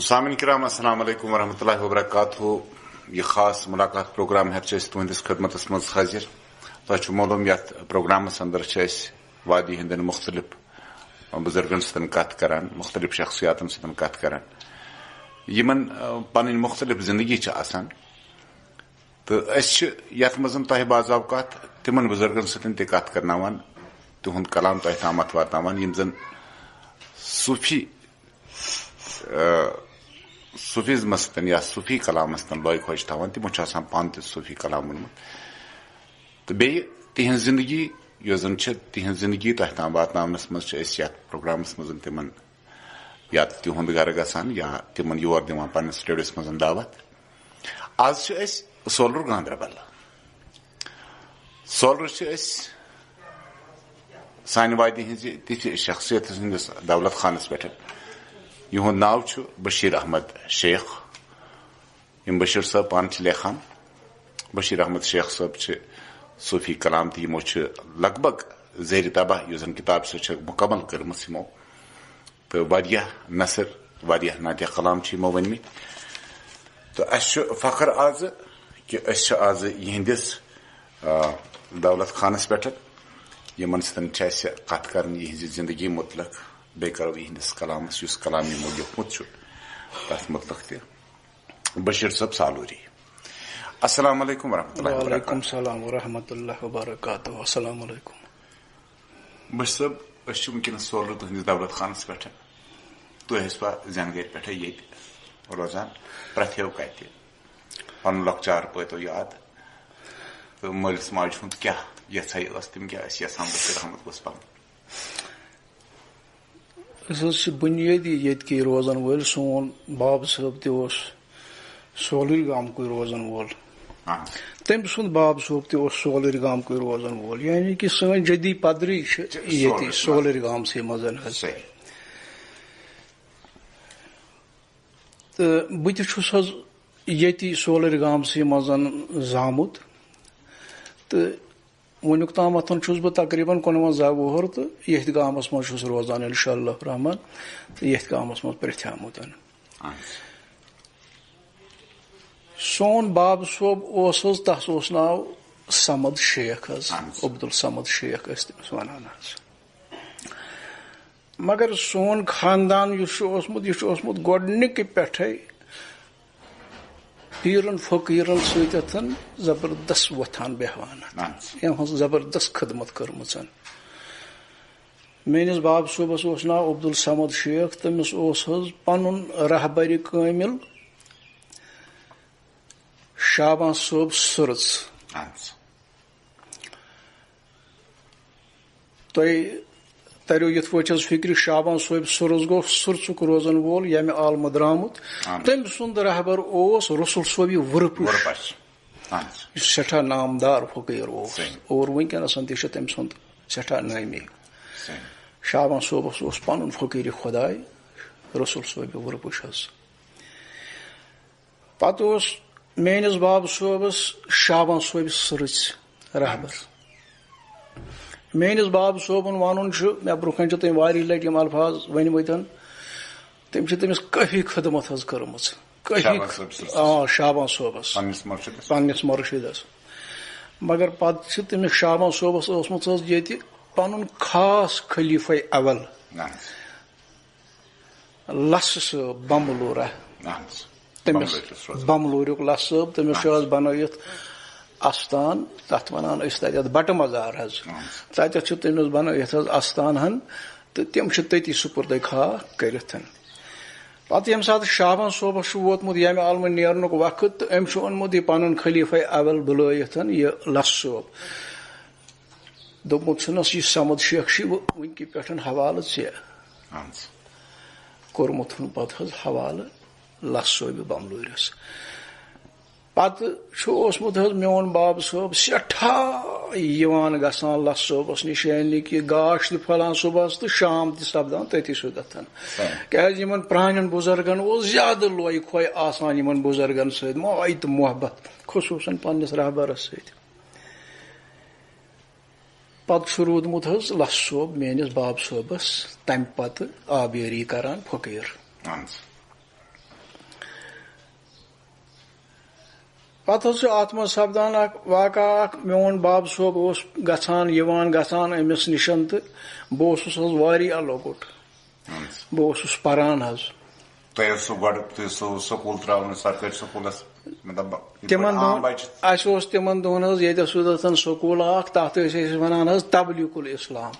سامعین کرام السلام علیکم ورحمۃ اللہ وبرکاتہ. یہ خاص ملاقات پروگرام تہندس خدمت مز حاضر. تہ معلوم یتھ پروگرامس اندر وادی ہند مختلف بزرگن ستن کت کران, مختلف شخصیاتن ستن کت کران یمن پن مختلف زندگی آسان. تو یتھ مز تہ بعض اوقات تمن بزرگن ستن تہ کت کرناوان, تہند کلام تہ تامت واتناوان یم زن صوفیزم ستن یا صوفی کلام ستن لوگ خوش تھوان. تمو پان تہ صوفی کلام ونمت. تو بیٚیہِ تہنز زندگی یۄس زن تہنز زندگی تہ تام واتناونس مز یتھ پروگرامس مز تمن یا تہند گھر گژھان یا تمن یور دِوان پننس سٹوڈیوس مز دعوت. آز سولر گاندربل. سولر سانہِ وادی ہٕنٛزِ تِتھِ شخصیت ہٕنٛدِس دولت خانس پٮ۪ٹھ. یِہُنٛد ناو چھُ بشیر احمد شیخ. یم بشیر صٲب پانہٕ چھِ لیکھان. بشیر احمد شیخ صٲب چھِ صوفی کلام تہِ یمو چھِ لگ بگ زیر طبع یُس زن کتاب سۄ چھےٚ مکمل کٔرمٕژ یمو, تہٕ واریاہ نثر واریاہ نعتِ کلام چھِ یمو ؤنمٕتۍ. تہٕ اسہِ چھُ فخر آز کہِ أسۍ چھِ آز یِہنٛدِس دولت خانس پٮ۪ٹھ. یمن سۭتۍ چھِ اسہِ کتھ کرٕنۍ یِہنٛزِ زندگی متعلق. بیٚیہِ کرو یِہنٛدِس کلامس یُس کلام یمو لیوٗکھمُت چھُ تتھ متعلق تہِ. بشیر صٲب سالوری, السلام علیکم ورحمۃ اللہ. وعلیکم السلام ورحمۃ اللہ وبرکاتہ. السلام علیکم. بشیر صٲب, أسۍ چھِ ونکیٚنس سولر تُہنٛدِس دولت خانس پٮ۪ٹھ. تُہۍ ٲسوا زینگٲرۍ پٮ۪ٹھے ییٚتہِ روزان, پرٛتھیو کتہِ, پنُن لۄکچار پٲتو یاد, تہٕ مٲلِس ماجہِ ہُنٛد کیٛاہ یژھے ٲس, تِم کیٛاہ ٲسۍ یژھان بشیر احمد گوٚژھ پنُن؟ أسۍ حظ چھِ بُنیٲدی ییٚتکی روزن وٲلۍ. سون باب صٲب تہِ اوس سولر گامکُے روزن وول, تٔمۍ سُنٛد باب صٲب تہِ اوس سولر گامکُے روزن وول. یعنی کہِ سٲنۍ جدی پدری چھِ ییٚتی سولر گامسٕے منٛز حظ. تہٕ بہٕ تہِ چھُس حظ ییٚتی سولر گامسٕے منٛز زامُت. تہٕ وُنیُک تامتھ چھُس بہٕ تقریٖباً 59 وُہُر تہٕ ییٚتھۍ گامس منٛز چھُس روزان انشاء اللہ رحمان, تہٕ ییٚتھۍ گامس منٛز پرٛٮ۪تھیومُت. سون باب صٲب اوس حظ, تس اوس ناو سمد شیخ حظ, عبدالصمد شیخ ٲسۍ تٔمِس ونان حظ. مگر سون خاندان یُس چھُ اوسمُت, یہِ چھُ اوسمُت گۄڈنِکہِ پٮ۪ٹھے پیٖرن فقیٖرن سۭتۍ زبردست وۄتھان بیٚہوان, یِم حظ زبردست خدمت کٔرمٕژ. میٲنِس باب صٲبس اوس ناو عبدالصمد شیخ. تٔمِس اوس حظ پنُن رہبرِ کٲمِل شابان صٲب سٕرٕژ. تۄہہِ تریو یِتھ پٲٹھۍ حظ فِکرِ, شابان صٲب سٕرٕژ گوٚو سٕرژُک روزن وول ییٚمہِ عالمہٕ درامُت. تٔمۍ سُنٛد رہبر اوس رسول صٲبہِ ورپش, یُس سٮ۪ٹھاہ نامدار فقیٖر اوس, اور وُنکیٚنس تہِ چھُ تٔمۍ سُنٛد سٮ۪ٹھاہ نٲمی. شابان صٲبس اوس پنُن فقیٖرِ خۄداے رسول صٲبہِ ورپش حظ. پتہٕ اوس میٲنِس باب صٲبس شابان صٲبہِ سٕرٕژ رہبر. میٲنِس باب صٲبُن ونُن چھُ, مےٚ برونٛہہ کنہِ چھِ تٔمۍ واریاہ لٹہِ یِم الفاظ ؤنمٕتۍ, تٔمۍ چھِ تٔمِس کٲفی خدمت حظ کٔرمٕژ. شابان صٲبس پننِس مرشدس. مگر پتہٕ چھِ تٔمِس شابان صٲبس ٲسمٕژ حظ ییٚتہِ پنُن خاص خلیفے اول لسہٕ صٲب بمبلورہ. تٔمِس بملوٗریُک لسہٕ صٲب, تٔمِس چھُ حظ بنٲیِتھ استان, تتھ ونان أسۍ تتٮ۪تھ بٹہٕ مزار حظ. تتٮ۪تھ چھُ تٔمِس بنٲیِتھ حظ استان ہن, تہٕ تِم چھِ تٔتی سُپُردے خاک کٔرِتھ. پتہٕ ییٚمہِ ساتہٕ شابان صٲبس چھُ ووتمُت ییٚمہِ عالمہٕ نیرنُک وقت, تہٕ أمۍ چھُ اوٚنمُت یہِ پنُن خلیفے اول بُلٲیِتھ یہِ لسہٕ صٲب. دوٚپمُت چھُنس یہِ سمد شیخ چھُ وٕنکہِ پٮ۪ٹھ حوالہٕ ژےٚ. کوٚرمُت پتہٕ حظ حوالہٕ لسہٕ صٲبہِ بملوٗرِس. پتہٕ چھُ اوسمُت حظ میون باب صٲب سٮ۪ٹھاہ یِوان گژھان لسہٕ صٲبس نِش, یعنی کہِ گاش تہِ پھلان صبحس تہٕ شام تہِ سپدان تٔتی سۭتۍ. کیازِ یِمن پرانٮ۪ن بُزرگن اوس زیادٕ لوے خوے آسان یِمن بُزرگن سۭتۍ, ماے تہٕ محبت, خصوٗصن پننِس رہبرس سۭتۍ. پتہٕ چھُ روٗدمُت حظ لسہٕ صٲب میٲنِس باب صٲبس تمہِ پتہٕ آبیٲری کران فقیٖر. پتہٕ حظ چھُ اَتھ منٛز سپدان اکھ واقعہ اکھ میون باب صٲب اوس گژھان یِوان گژھان أمِس نِشن تہٕ بہٕ اوسُس حظ واریاہ لۄکُٹ بہٕ اوسُس پران حظ تۄہہِ اوسوٕ گۄڈٕ تُہۍ اوسوٕ سکوٗل ترٛاوُن سرکٲرۍ سکوٗلس مطلب تِمن دۄہن اَسہِ اوس تِمن دۄہن حظ ییٚتہِ سُدتن سکوٗل اکھ تتھ ٲسۍ أسۍ ونان حظ تبلیغ الاسلام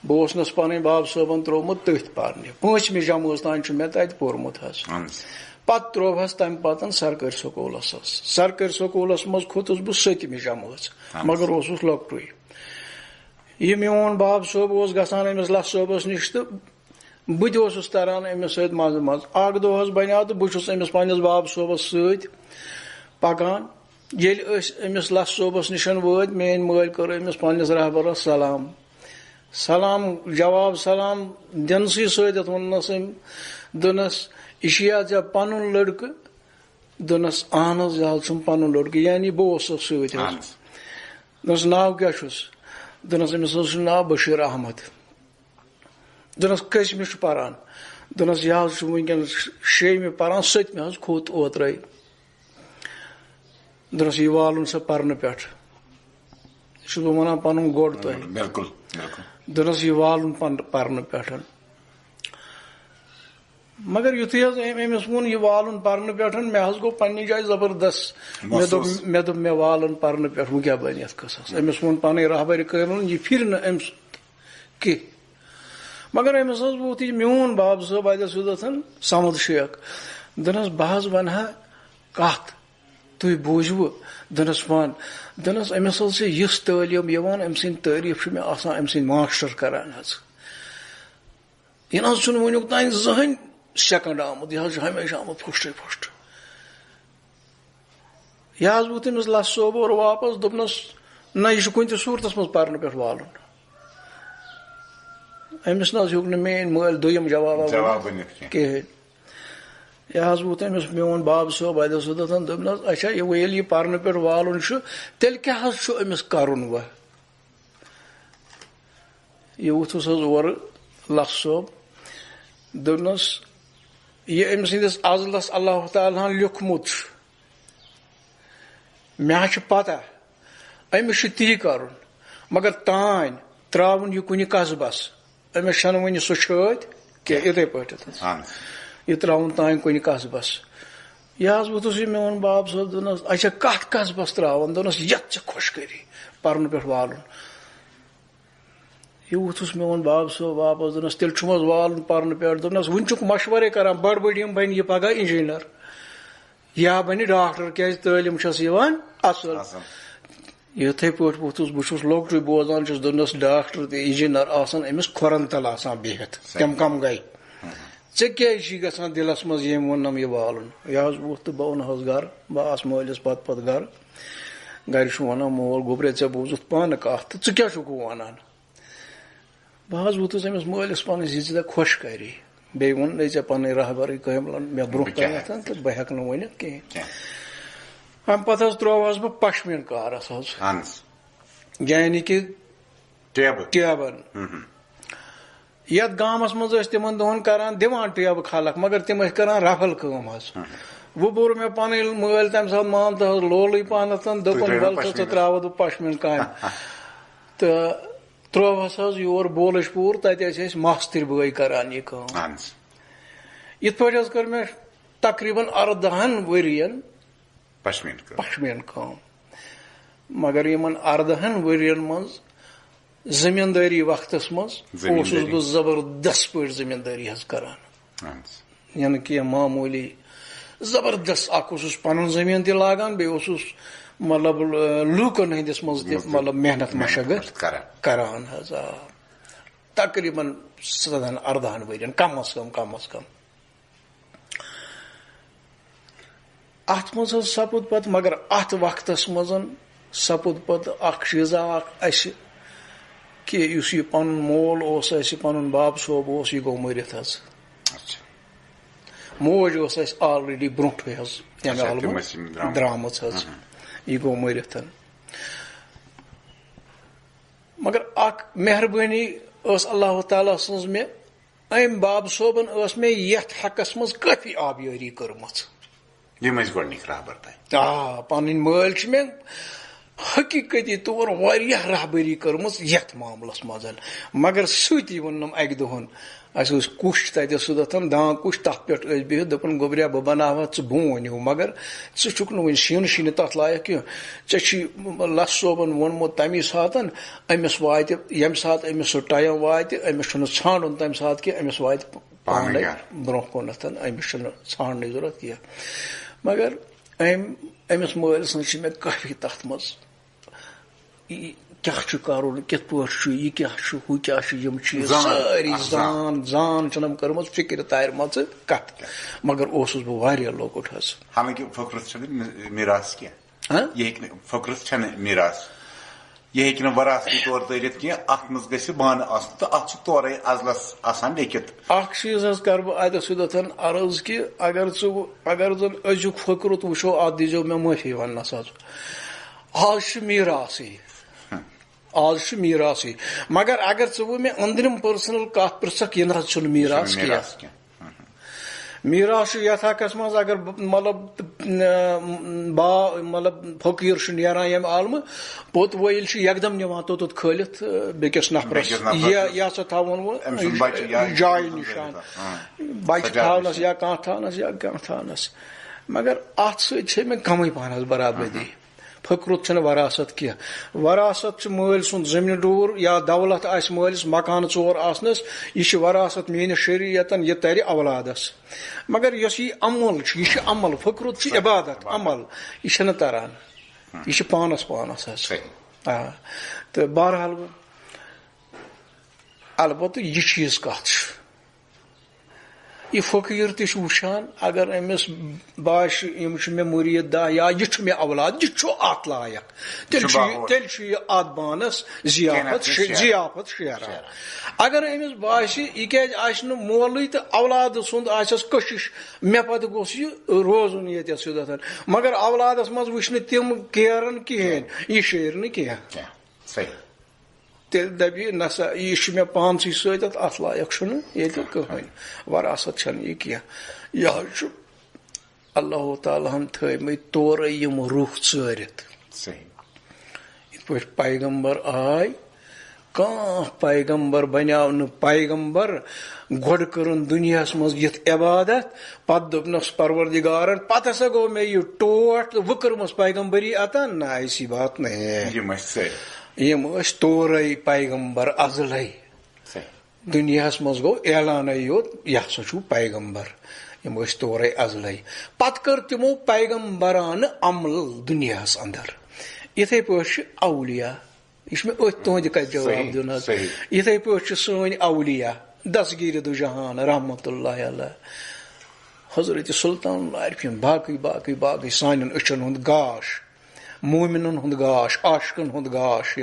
بہٕ اوسنس پنٕنۍ باب صٲبن ترٛوومُت تٔتھۍ پرنہِ 5مہِ جمٲژ تانۍ چھُ مےٚ تتہِ پوٚرمُت حظ پتہٕ ترٛووہس تمہِ پتہٕ سرکٲرۍ سکوٗلس حظ سرکٲرۍ سکوٗلس منٛز کھوٚتُس بہٕ 7مہِ جمٲژ مگر اوسُس لۄکٹُے یہِ میون باب صٲب اوس گژھان أمِس لس صٲبس نِش تہٕ بہٕ تہِ اوسُس تران أمِس سۭتۍ منٛزٕ منٛزٕ اکھ دۄہ حظ بنیٛاو تہٕ بہٕ چھُس أمِس پننِس باب صٲبس سۭتۍ پکان ییٚلہِ أسۍ أمِس لس صٲبس نِش وٲتۍ میٲنۍ مٲلۍ کٔر أمِس پننِس رہبرس سلام جواب سلام دِنسٕے سۭتۍ ووٚننس أمۍ دوٚپنس یہِ چھُیا ژےٚ پنُن لڑکہٕ دوٚپنس اہن حظ یہِ حظ چھُم پنُن لڑکہٕ یعنی بہٕ اوسُس سۭتۍ حظ دوٚپنس ناو کیٛاہ چھُس دوٚپنس أمِس حظ چھُ ناو بشیٖر احمد دوٚپنس کٔژمہِ چھُ پران دوٚپنس یہِ حظ چھُ وُنکیٚنس 6مہِ پران 7مہِ حظ کھوٚت اوترے دوٚپنس یہِ والُن سا پرنہٕ پٮ۪ٹھ یہِ چھُس بہٕ ونان پنُن گۄڈ تۄہہِ دوٚپنس یہِ والُن پرنہٕ پٮ۪ٹھ مگر یُتھُے حظ أمۍ أمِس ووٚن یہِ والُن پرنہٕ پٮ۪ٹھ مےٚ حظ گوٚو پننہِ جایہِ زبردست مےٚ دوٚپ مےٚ والُن پرنہٕ پٮ۪ٹھ وۄنۍ کیٛاہ بنہِ یتھ قٕصس أمِس ووٚن پنٕنۍ رہبرِ کٔرٕن یہِ پھِرِ نہٕ أمۍ کینٛہہ مگر أمِس حظ ووت یہِ میون باب صٲب اتٮ۪تھ سُدتن سمد شیخ دوٚپنس بہٕ حظ ونہٕ ہا کتھ تُہۍ بوٗزوٕ دوٚپنس ون دوٚپنس أمِس حظ چھِ یِژھ تعلیٖم یِوان أمۍ سٕنٛدۍ تعریٖف چھُ مےٚ آسان أمۍ سٕنٛدۍ ماسٹر کران حظ یہِ نہ حظ چھُنہٕ وُنیُک تانۍ زٕہٕنۍ سیکنڈ آمُت یہِ حظ چھُ ہمیشہ آمُت فسٹ یہِ حظ ووت أمِس لس صٲب اور واپس دوٚپنس نہ یہِ چھُ کُنہِ تہِ صوٗرتس منٛز پرنہٕ پٮ۪ٹھ والُن أمِس نہ حظ ہیوٚک نہٕ میٲنۍ مٲلۍ دوٚیِم جواب کِہینۍ یہِ حظ ووت أمِس میون باب صٲب اتٮ۪تھ سُدتن دوٚپنس اچھا ییٚلہِ یہِ پرنہٕ پٮ۪ٹھ والُن چھُ تیٚلہِ کیٛاہ حظ چھُ أمِس کرُن وۄنۍ یہِ ووٚتھُس حظ اورٕ لس صٲب دوٚپنس یہِ أمۍ سٕنٛدِس عزلس اللہ تعالیٰ ہن لیوٗکھمُت چھُ مےٚ حظ چھِ پتہ أمِس چھُ تی کرُن مگر تانۍ تراوُن یہِ کُنہِ قصبس أمِس چھنہٕ وُنہِ سُہ چھٲتۍ کینٛہہ یِتھٕے پٲٹھۍ یہِ تراوُن تانۍ کُنہِ قصبس یہِ حظ ووٚتھُس یہِ میون باب صٲب دوٚپنس اچھا کتھ قصبس تراوُن دوٚپنس یتھ ژےٚ خۄش کری پرنہٕ پٮ۪ٹھ والُن یہِ ووٚتھُس میون باب صٲب واپس دوٚپنس تیٚلہِ چھُم حظ والُن پرنہٕ پٮ۪ٹھ دوٚپنس وُنہِ چھُکھ مشورے کران بٔڑ بٔڑ یِم بنہِ یہِ پگاہ انجیٖنر یا بنہِ ڈاکٹر کیازِ تعلیٖم چھس یِوان اصل یِتھٕے پٲٹھۍ ووٚتھُس بہٕ چھُس لۄکٹُے بوزان چھُس دوٚپنس ڈاکٹر تہٕ انجیٖنر آسان أمِس کھۄرن تل آسان بِہِتھ تِم کم گٔے ژےٚ کیازِ چھُے گژھان دِلس منٛز ییٚمۍ ووٚننم یہِ والُن یہِ حظ ووٚتھ تہٕ بہٕ اوٚنہس گرٕ بہٕ آس مٲلِس پتہٕ گرٕ گرِ چھُ ونان مول گوٚبرے ژےٚ بوٗزُتھ پانہٕ کتھ تہٕ ژٕ کیٛاہ چھُکھ ونان بہٕ حظ ووٚتھُس أمِس مٲلِس پننِس یہِ ژےٚ خۄش کری بیٚیہِ ووٚن ژےٚ پنٕنۍ رہبرٕے کٲم مےٚ برونٛہہ تانٮ۪تھ تہٕ بہٕ ہٮ۪کہٕ نہٕ ؤنِتھ کِہینۍ امہِ پتہٕ حظ ترٛووہس بہٕ پشمیٖن کارس حظ یعنی کہِ ٹیبن یتھ گامس منٛز ٲسۍ تِمن دۄہن کران دِوان ٹیبہٕ خلق مگر تِم ٲسۍ کران رفل کٲم حظ وۄنۍ بوٚر مےٚ پنٕنۍ مٲلۍ تمہِ ساتہٕ مان تہٕ حظ لولٕے پہنتھ دوٚپُن ول سا ژٕ تراوتھ بہٕ پشمیٖن کامہِ تہٕ ترٛووہس حظ یور بولش پوٗر تتہِ ٲسۍ أسۍ ماستٕرۍ بٲے کران یہِ کٲم یِتھ پٲٹھۍ حظ کٔر مےٚ تقریٖبن 14 ؤرین پشمیٖن کٲم مگر یِمن 14 ؤرین منٛز زٔمیٖندٲری وقتس منٛز اوسُس بہٕ زبردست پٲٹھۍ زٔمیٖندٲری حظ کران یعنی کینٛہہ معموٗلی زبردست اکھ اوسُس پنُن زٔمیٖن تہِ لاگان بیٚیہِ اوسُس مطلب لوٗکن ہٕنٛدِس منٛز تہِ مطلب محنت مشقت کران حظ تقریٖبن 14 ؤرین کم از کم اتھ منٛز حظ سپُد پتہٕ مگر اتھ وقتس منٛز سپُد پتہٕ اکھ چیٖزا اکھ اسہِ کہِ یُس یہِ پنُن مول اوس اسہِ پنُن باب صٲب اوس یہِ گوٚو مٔرِتھ حظ موج ٲس اسہِ آلریڈی برونٛٹھٕے حظ ییٚمہِ عالمہٕ درامٕژ حظ یہِ گوٚو مٔرِتھ مگر اکھ مہربٲنی ٲس اللہ تعالیٰ سٕنٛز مےٚ أمۍ باب صٲبن ٲس مےٚ یتھ حقس منٛز کٲفی آبیٲری کٔرمٕژ یم ٲسۍ گۄڈنِکۍ رہبر تۄہہِ پنٕنۍ مٲلۍ چھِ مےٚ حقیٖقتی طور واریاہ رہبری کٔرمٕژ یتھ معاملس منٛز مگر سۭتی ووٚنُم اکہِ دۄہن اَسہِ اوس کُش تتہِ سُدتھن دان کُش تتھ پٮ۪ٹھ ٲسۍ بِہِتھ دوٚپُن گوٚبریا بہٕ بناوہا ژٕ بوٗنۍ ہیوٗ مگر ژٕ چھُکھ نہٕ وُنہِ سِیُن شِنہِ تتھ لایق کینٛہہ ژےٚ چھُے لس صٲبن ووٚنمُت تمی ساتہٕ أمِس واتہِ ییٚمہِ ساتہٕ أمِس سُہ ٹایم واتہِ أمِس چھُنہٕ ژھانڈُن تمہِ ساتہٕ کینٛہہ أمِس واتہِ پانے برونٛہہ کُنتھ أمِس چھُنہٕ ژھانڈنٕچ ضروٗرت کینٛہہ مگر أمِس مٲلۍ سٕنٛز چھِ مےٚ کٲفی تتھ منٛز کیٛاہ چھُ کرُن کِتھ پٲٹھۍ چھُ یہِ کیٛاہ چھُ ہُہ کیٛاہ چھُ یم چیٖز سٲری زان چھنم کٔرمٕژ فِکرِ تارِ منٛزٕ کتھ مگر اوسُس بہٕ واریاہ لۄکُٹ حظ حالانکہِ فخرت چھنہٕ میراث کینٛہہ یہِ ہیٚکہِ نہٕ فخرت چھنہٕ میراث یہِ ہیٚکہِ نہٕ وراثتی طور تٔرِتھ کینٛہہ اتھ منٛز گژھِ بانہٕ آسُن تہٕ اتھ چھُ تورے عزلس آسان لیکھِتھ اکھ چیٖز حظ کرٕ بہٕ اتہِ سُدتھن عرض کہِ اگر زن أزیُک فخرت وٕچھو اتھ دیٖزیو مےٚ معٲفی وننس حظ آز چھُ میراثٕے مگر اگر ژٕ وۄنۍ مےٚ أنٛدرِم پٔرسنل کتھ پرژھکھ یہِ نہ حظ چھُنہٕ میراث کینٛہہ میراث چھُ یتھ حقس منٛز اگر مطلب فقیٖر چھُ نیران ییٚمہِ عالمہٕ پوٚت وٲیِل چھُ یکدم نِوان توٚتُتھ کھٲلِتھ بیٚکِس نفرس یہِ ہسا تھاوُن وۄنۍ جایہِ نِشان بچہِ تھاونس یا کانٛہہ تھاونس مگر اتھ سۭتۍ چھِ مےٚ کمٕے پہن حظ برابردی فخرت چھنہٕ وراثت کینٛہہ وراثت چھُ مٲلۍ سُنٛد زٔمیٖن ڈوٗر یا دولت آسہِ مٲلِس مکان 4 آسنس یہِ چھِ وراثت میٲنِس شریعتن یہِ ترِ اولادس مگر یۄس یہِ عمل چھُ یہِ چھُ عمل فخرت چھُ عبادت عمل یہِ چھنہٕ تران یہِ چھُ پانس حظ تہٕ بہرحال البتہٕ یہِ چیٖز کتھ چھُ یہِ فقیٖر تہِ چھُ وٕچھان اگر أمِس باسہِ یِم چھِ مےٚ مُریٖد داہ یا یہِ چھُ مےٚ اولاد یہِ چھُ اتھ لایق تیٚلہِ چھُ یہِ اتھ بانس ضیافت شیران اگر أمِس باسہِ یہِ کیازِ آسہِ نہٕ مولٕے تہٕ اولادٕ سُنٛد آسٮ۪س کٔشِش مےٚ پتہٕ گوٚژھ یہِ روزُن ییٚتٮ۪تھ سیوٚدتھن مگر اولادس منٛز وٕچھ نہٕ تِم کیرن کِہینۍ یہِ شیرِ نہٕ کینٛہہ تیٚلہِ دپہِ نہ سا یہِ چھُ مےٚ پانسٕے سۭتۍ اتھ لایق چھُنہٕ ییٚتہِ کٕہٕنۍ وراثت چھنہٕ یہِ کینٛہہ یہِ حظ چھُ اللہ تعالیٰ ہن تھٲومٕتۍ تورے یِم روح ژٲرِتھ یِتھ پٲٹھۍ پیغمبر آے کانٛہہ پیغمبر بنیٛاو نہٕ پیغمبر گۄڈٕ کٔرٕن دُنیاہس منٛز یِتھ عبادت پتہٕ دوٚپنس پروردِگارن پتہٕ ہسا گوٚو مےٚ یہِ ٹوٹھ تہٕ وۄنۍ کٔرمٕژ پیغمبری عطا نہ ایسی بات نہیں یِم ٲسۍ تورے پیغمبر ازلے دُنیاہس منٛز گوٚو اعلانے یوت یہِ ہسا چھُو پیغمبر یِم ٲسۍ تورے ازلے پتہٕ کٔر تِمو پیغمبرانہٕ عمل دُنیاہس اندر یِتھے پٲٹھۍ چھِ اولیا یہِ چھُ مےٚ أتھۍ تُہنٛدِ کتھِ جواب دیُن حظ یِتھے پٲٹھۍ چھِ سٲنۍ اولیا دستگیٖر دُ جہان رحمتُ اللہ علیہ حضرت سلطان العارفیٖن باقٕے سانٮ۪ن أچھن ہُنٛد گاش مومِنن ہُنٛد گاش عاشقن ہُنٛد گاش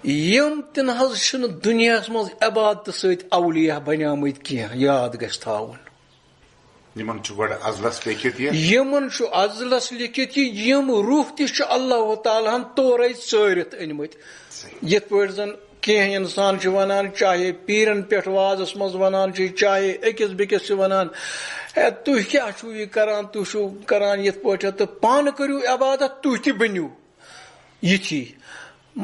یِم تہِ نہ حظ چھِنہٕ دُنیاہس منٛز عبادتہٕ سۭتۍ اولیا بنیٛامٕتۍ کینٛہہ یاد گژھِ تھاوُن یِمن چھُ عزلس لیکھِتھ یِم روح تہِ چھُ اللہ تعالیٰ ہن تورے ژٲرِتھ أنمٕتۍ یِتھ پٲٹھۍ زن کینٛہہ انسان چھِ ونان چاہے پیٖرن پٮ۪ٹھ وازس منٛز ونان چھِ چاہے أکِس بیٚکِس چھِ ونان ہے تُہۍ کیٛاہ چھُو یہِ کران تُہۍ چھُو کران یِتھ پٲٹھۍ تہٕ پانہٕ کٔرِو عبادت تُہۍ تہِ بٔنِو یِتھی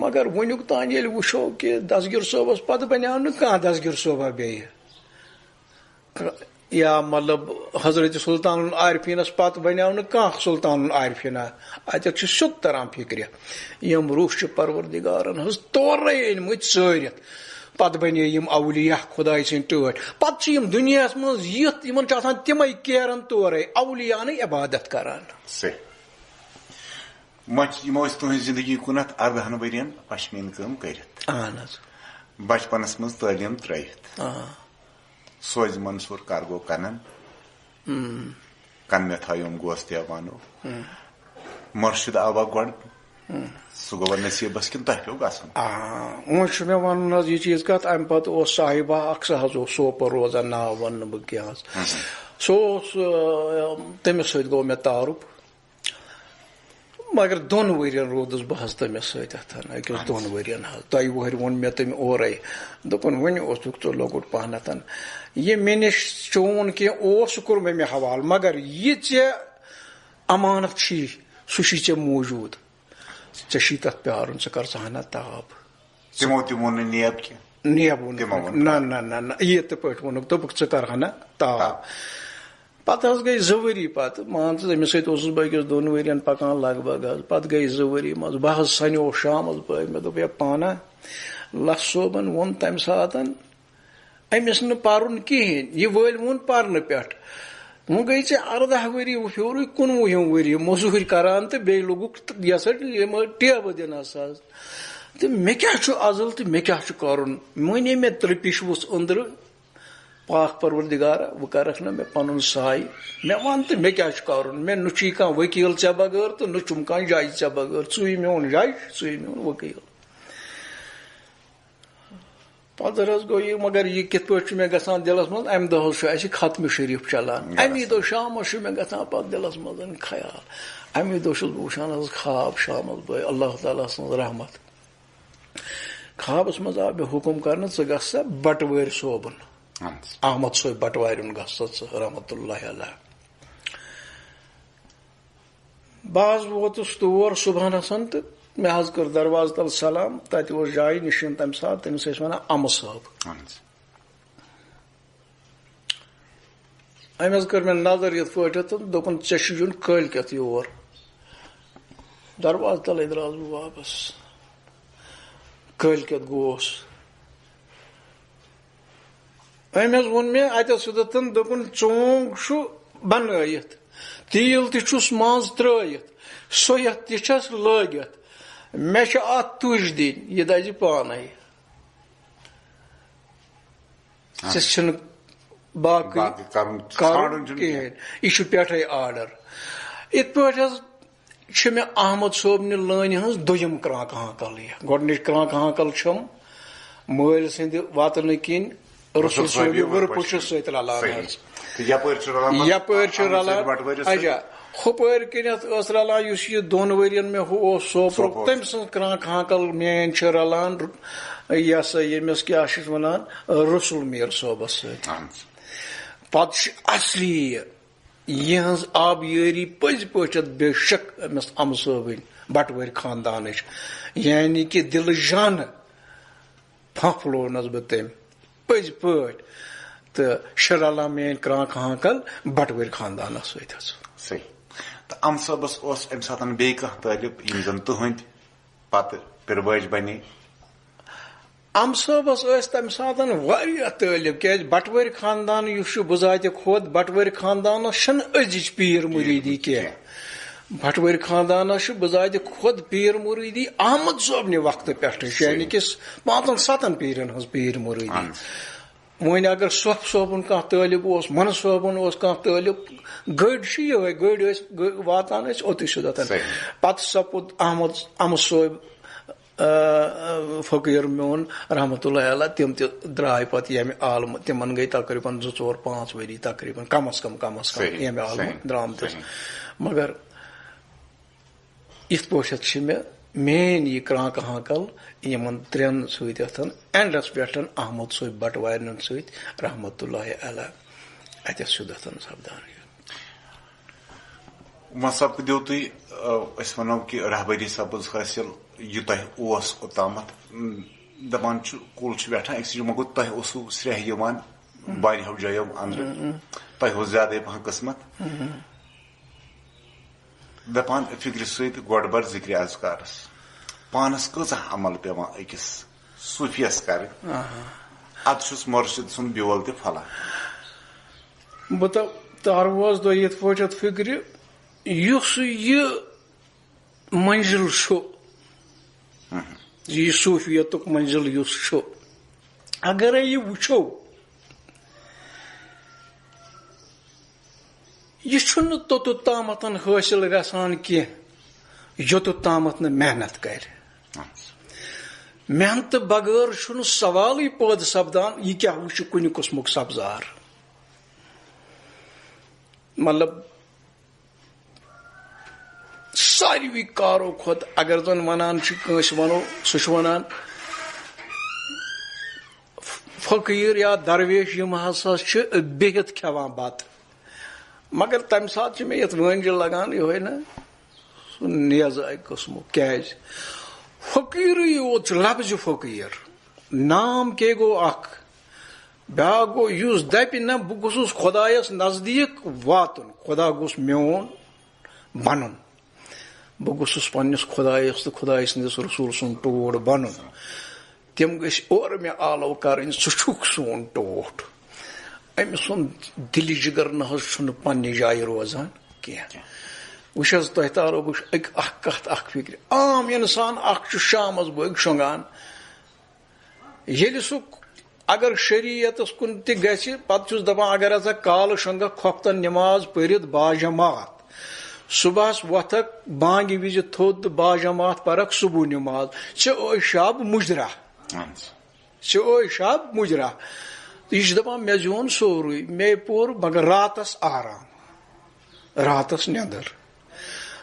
مگر وُنیُک تام ییٚلہِ وٕچھو کہِ دسگیٖر صٲبس پتہٕ بنیٛاو نہٕ کانٛہہ دسگیٖر صٲبا بیٚیہِ یا مطلب حضرت سلطان العارفیٖنس پتہٕ بنیٛاو نہٕ کانٛہہ سلطان العارفیٖنا اتٮ۪تھ چھُ سیوٚد تران فِکرِ یِم روح چھِ پروردِگارن ہٕنٛز تورے أنمٕتۍ ژٲرِتھ پتہٕ بنے یِم اولیا خۄداے سٕنٛدۍ ٹٲٹھۍ پتہٕ چھِ یِم دُنیاہس منٛز یِتھ یِمن چھُ آسان تِمے کیرن تورے اولِیانٕے عبادت کران یِمو ٲسۍ تُہنٛز زندگی کُنتھ 14 ؤرین پشمیٖن کٲم کٔرِتھ اہن حظ بچپنس منٛز تعلیٖم ترٲوِتھ سوزِ منصوٗر کر گوٚو کنن کنہٕ مےٚ تھایوم گوستیا بانو مُرشِد آوا گۄڈٕ سُہ گوٚوا نصیٖبس کِنہٕ تۄہہِ پیوٚو گژھُن وۄنۍ چھُ مےٚ ونُن حظ یہِ چیٖز کتھ امہِ پتہٕ اوس صاحبہ اکھ سُہ حظ اوس سوپور روزان ناو وننہٕ بہٕ کینٛہہ حظ سُہ اوس تٔمِس سۭتۍ گوٚو مےٚ تعارُف مگر 2 ؤرین روٗدُس بہٕ حظ تٔمِس سۭتۍ أکِس 2 ؤرین حظ 2 وُہٕرۍ ووٚن مےٚ تٔمۍ اورَے دوٚپُن وۄنۍ اوسُکھ ژٕ لۄکُٹ پہنتھ یہِ مےٚ نِش چون کینٛہہ اوس سُہ کوٚر مےٚ حوالہٕ مگر یہِ ژےٚ امانت چھی سُہ چھی ژےٚ موٗجوٗد ژےٚ چھی تتھ پیارُن ژٕ کر ژٕ ہنا تاب تِمو تہِ ووٚن نہٕ نیب کینٛہہ نیب ووٚنُکھ نہ یِتھ پٲٹھۍ ووٚنُکھ دوٚپُکھ ژٕ کر ہنا تاب پتہٕ حظ گٔے 2 ؤری پتہٕ مان ژٕ تٔمِس سۭتۍ اوسُس بہٕ أکِس 2 ؤرین پکان لگ بگ حظ پتہٕ گٔے 2 ؤری منٛز بہٕ حظ سنیوس شامس بٲگۍ مےٚ دوٚپ ہے پانا لس صٲبن ووٚن تمہِ ساتہٕ أمِس نہٕ پرُن کِہینۍ یہِ وٲلۍوُن پرنہٕ پٮ۪ٹھ وۄنۍ گٔے ژےٚ 18 ؤری پھیورُے 19 ؤری موٚزوٗرۍ کران تہٕ بیٚیہِ لوٚگُکھ یہِ ہسا یِم ٹیبہٕ دِنس حظ تہٕ مےٚ کیاہ چھُ ازل تہٕ مےٚ کیاہ چھُ کرُن وۄنۍ مےٚ ترٛپِش وُس أنٛدرٕ پاک پروردگارا وۄنۍ کرکھ نہٕ مےٚ پنُن سایہِ مےٚ وَن تہٕ مےٚ کیاہ چھُ کرُن مےٚ نہٕ چھُے کانٛہہ ؤکیٖل ژےٚ بغٲر تہٕ نہٕ چھُم کانٛہہ جج ژےٚ بغٲر ژٕے میون جج ژٕے میون ؤکیٖل پتہٕ حظ گوٚو یہِ مگر یہِ کِتھ پٲٹھۍ چھُ مےٚ گژھان دِلس منٛز امہِ دۄہ حظ چھُ اَسہِ ختمہِ شریٖف چلان امی دۄہ شامس چھُ مےٚ گژھان پتہٕ دِلس منٛز خیال امی دۄہ چھُس بہٕ وٕچھان حظ خواب شامس بٲے اللہ تعالیٰ سٕنٛز رحمت خوابس منٛز آو مےٚ حُکُم کرنہٕ ژٕ گژھ سا بٹوٲرۍ صٲبُن احمد صٲب بٹوارٮ۪ن گژھ سا ژٕ رحمتہ اللہ علیہ بہٕ حظ ووتُس تور صبحنس تہٕ مےٚ حظ کٔر دروازٕ تل سلام تتہِ اوس جاے نِشٲنۍ تمہِ ساتہٕ تٔمِس ٲسۍ ونان امہٕ صٲب أمۍ حظ کٔر مےٚ نظر یِتھ پٲٹھۍ تہٕ دوٚپُن ژےٚ چھُ یُن کٲلۍکٮ۪تھ یور دروازٕ تلے درٛاس بہٕ واپس کٲلۍکٮ۪تھ گوس أمۍ حظ ووٚن مےٚ اتٮ۪تھ سیوٚدُتھ دوٚپُن ژونٛگ چھُ بنٲیِتھ تیٖل تہِ چھُس منٛز ترٲیِتھ سۄیتھ تہِ چھس لٲگِتھ مےٚ چھِ اتھ تُج دِنۍ یہِ دزِ پانے ژےٚ چھُنہٕ باقٕے کرُن کِہینۍ یہِ چھُ پٮ۪ٹھے آرڈر یِتھ پٲٹھۍ حظ چھِ مےٚ احمد صٲبنہِ لٲنہِ ہٕنٛز 2یِم کرٛانٛکہٕ ہانٛکل یہِ گۄڈٕنِچ کرٛانٛکہٕ ہانٛکل چھَم مٲلۍ سٕنٛدِ وتنہٕ کِنۍ رسول صٲبہِ ؤرپُشس سۭتۍ رلان حظ یپٲرۍ چھِ رلان اچھا ہُپٲرۍ کِنیتھ ٲس رلان یُس یہِ 2 ؤرین مےٚ ہُہ اوس سوپرُک تٔمۍ سٕنٛز کرٛانٛکہٕ ہانٛکل میٲنۍ چھِ رلان یہِ ہسا ییٚمِس کیاہ چھِس ونان رسول میٖر صٲبس سۭتۍ پتہٕ چھِ اصلی یِہٕنٛز آبیٲری پٔزۍ پٲٹھۍ بے شک أمِس امہٕ صٲبٕنۍ بٹوٲرۍ خاندانٕچ یعنی کہِ دِلہٕ جانہٕ پھمپھ لونس بہٕ تٔمۍ پٔزۍ پٲٹھۍ تہٕ چھِ رلان میٲنۍ کرٛانٛکہٕ ہانٛکل بٹوٲرۍ خاندانس سۭتۍ حظ صحیح تہٕ امہٕ صٲبس اوس امہِ ساتہٕ بیٚیہِ کانٛہہ طٲلب یِم زن تُہنٛدۍ پتہٕ پِربٲج بنے امہٕ صٲبس ٲسۍ تمہِ ساتہٕ واریاہ طٲلب کیازِ بٹوٲرۍ خاندان یُس چھُ بذاتِ خۄد بٹوٲرۍ خاندانس چھنہٕ أزِچ پیٖر مُریٖدی کینٛہہ بٹوٲرۍ خاندانس چھُ بذاتِ خۄد پیٖر مُریٖدی احمد صٲبنہِ وقتہٕ پٮ۪ٹھٕ یعنی کہِ 5-7 پیٖرن ہٕنٛز پیٖر مُریٖدی وۄنۍ اگر صف صٲبُن کانٛہہ طٲلب اوس منہٕ صٲبُن اوس کانٛہہ طٲلب گٔڑۍ چھِ یِہے گٔڑۍ ٲسۍ واتان ٲسۍ اوٚتُے سیوٚدتھ پتہٕ سپُد امہٕ صٲب فقیٖر میون رحمتہ اللہ علیہ تِم تہِ درٛاے پتہٕ ییٚمہِ عالمہٕ تِمن گٔے تقریٖبن 2-4-5 ؤری تقریٖبن کم از کم ییٚمہِ عالمہٕ درٛامتِس مگر یِتھ پٲٹھۍ چھِ مےٚ مین یہِ کرٛانٛکہٕ ہانٛکل یِمن 3 سۭتۍ اینڈس پٮ۪ٹھ احمد صٲب بٹوارٮ۪ن سۭتۍ رحمتہ اللہ علیہ اتٮ۪تھ سیوٚدتھ سپدان سپدیو تُہۍ أسۍ وَنو کہِ رہبری سپٕز حٲصِل یہِ تۄہہِ اوس اوٚتامتھ دپان چھُ کُل چھُ ویٹھان أکسٕے جایہِ مگر تۄہہِ اوسوٕ سرٛیٚہہ یِوان واریاہو جایو اندرٕ تۄہہِ اوس زیادے پہن قٕسمت دپان فکرِ سۭتۍ گۄڈٕ بر ذِکرِ اذکارس پانس کۭژاہ عمل پیوان أکِس صوٗفیس کرٕنۍ ادٕ چھُس مُرشِد سُنٛد بیول تہِ پھلان بہٕ تارٕووس دۄہ یِتھ پٲٹھۍ فکرِ یُس یہِ منزِل چھُ یہِ صوٗفیتُک منزِل یُس چھُ اگرے یہِ وٕچھو یہِ چھُنہٕ توٚتُتھ تامتھ حٲصِل گژھان کینٛہہ یوٚتُتھ تامتھ نہٕ محنت کرِ محنتہٕ بغٲر چھُنہٕ سوالٕے پٲدٕ سپدان یہِ کیاہ وٕچھِ کُنہِ قٕسمُک سبزار مطلب سارِ ساروی کارو کھۄتہٕ اگر زن ونان چھِ کٲنٛسہِ ونو سُہ چھُ ونان فقیٖر یا درویش یِم ہسا چھِ بِہِتھ کھٮ۪وان بتہٕ مگر تمہِ ساتہٕ چھِ مےٚ یتھ وٲنجہِ لگان یِہوے نا سُہ نیزاے قٕسمُک کیازِ فقیٖرٕے یوت چھُ لفظِ فقیٖر نام کے گوٚو اکھ بیاکھ گوٚو یُس دپہِ نہ بہٕ گوٚژھُس خۄدایس نزدیٖک واتُن خۄدا گوٚژھ میون بنُن بہٕ گوٚژھُس پننِس خۄدایس تہٕ خۄداے سٕنٛدِس رسوٗل سُنٛد ٹوٹھ بنُن تِم گٔژھۍ اورٕ مےٚ آلو کرٕنۍ ژٕ چھُکھ سون ٹوٹھ أمۍ سُنٛد دِلہِ جِگر نہ حظ چھُنہٕ پننہِ جایہِ روزان کینٛہہ وٕچھ حظ تۄہہِ تارو بہٕ اکھ کتھ اکھ فکرِ عام انسان اکھ چھُ شامس بٲگۍ شۄنٛگان ییٚلہِ سُہ اگر شریعتس کُن تہِ گژھِ پتہٕ چھُس دپان اگر ہسا کالہٕ شۄنٛگکھ کھۄفتن نٮ۪ماز پٔرِتھ باجماعت صبحس وۄتھکھ بانگہِ وِزِ تھوٚد تہٕ باجماعت پرکھ صبح نٮ۪ماز ژےٚ ٲے شب مُجرا ژےٚ ٲے شب مُجرا یہِ چھُ دپان مےٚ زیوٗن سورُے مے پوٚر مگر راتس آرام راتس نیٚدٕر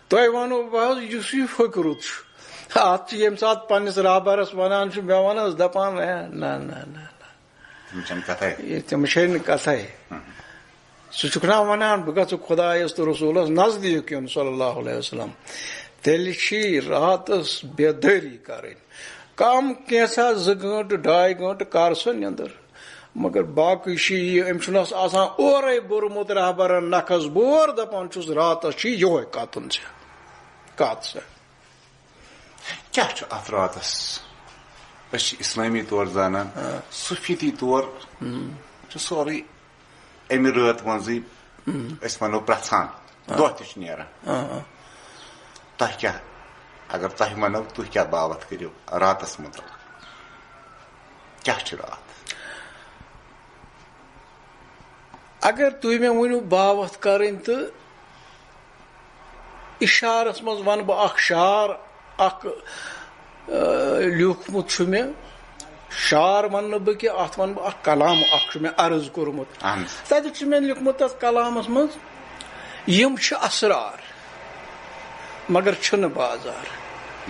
تۄہہِ ونو بہٕ حظ یُس یہِ فٔکرُت چھُ اتھ چھِ ییٚمہِ ساتہٕ پننِس رابرس ونان چھُ مےٚ ون حظ دپان نہ نہ نہ تِم چھے نہٕ کتھے ژٕ چھُکھ نا ونان بہٕ گژھٕ خۄدایس تہٕ رسوٗلس نزدیٖک یُن صلی اللہ علیہ وسلم تیٚلہِ چھی راتس بےدٲری کرٕنۍ کم کینٛژھا 2 گٲنٛٹہٕ 2.5 گٲنٛٹہٕ کر سۄ نیٚدٕر مگر باقٕے چھِ یہِ أمۍ چھُنس آسان اورے بوٚرمُت رہبرن نکھس بور دپان چھُس راتس چھِ یِہوے کتُن ژےٚ کت ژٕ کیٛاہ چھُ اتھ راتس أسۍ چھِ اسلٲمی طور زانان صوفیتی طور چھُ سورُے امہِ رٲت منٛزٕے أسۍ ونو پرٛژھان دۄہ تہِ چھُ نیران تۄہہِ کیٛاہ اگر تۄہہِ ونو تُہۍ کیٛاہ باوتھ کٔرِو راتس متعلق کیٛاہ چھُ راتھ اگر تُہۍ مےٚ ؤنِو باوتھ کرٕنۍ تہٕ اِشارس منٛز ونہٕ بہٕ اکھ شعر اکھ لیوٗکھمُت چھُ مےٚ شعر ونہٕ نہٕ بہٕ کہِ اتھ ونہٕ بہٕ اکھ کلام اکھ چھُ مےٚ عرض کوٚرمُت تتہِ چھُ مےٚ لیوٗکھمُت تتھ کلامس منٛز یِم چھِ اسرار مگر چھِنہٕ بازار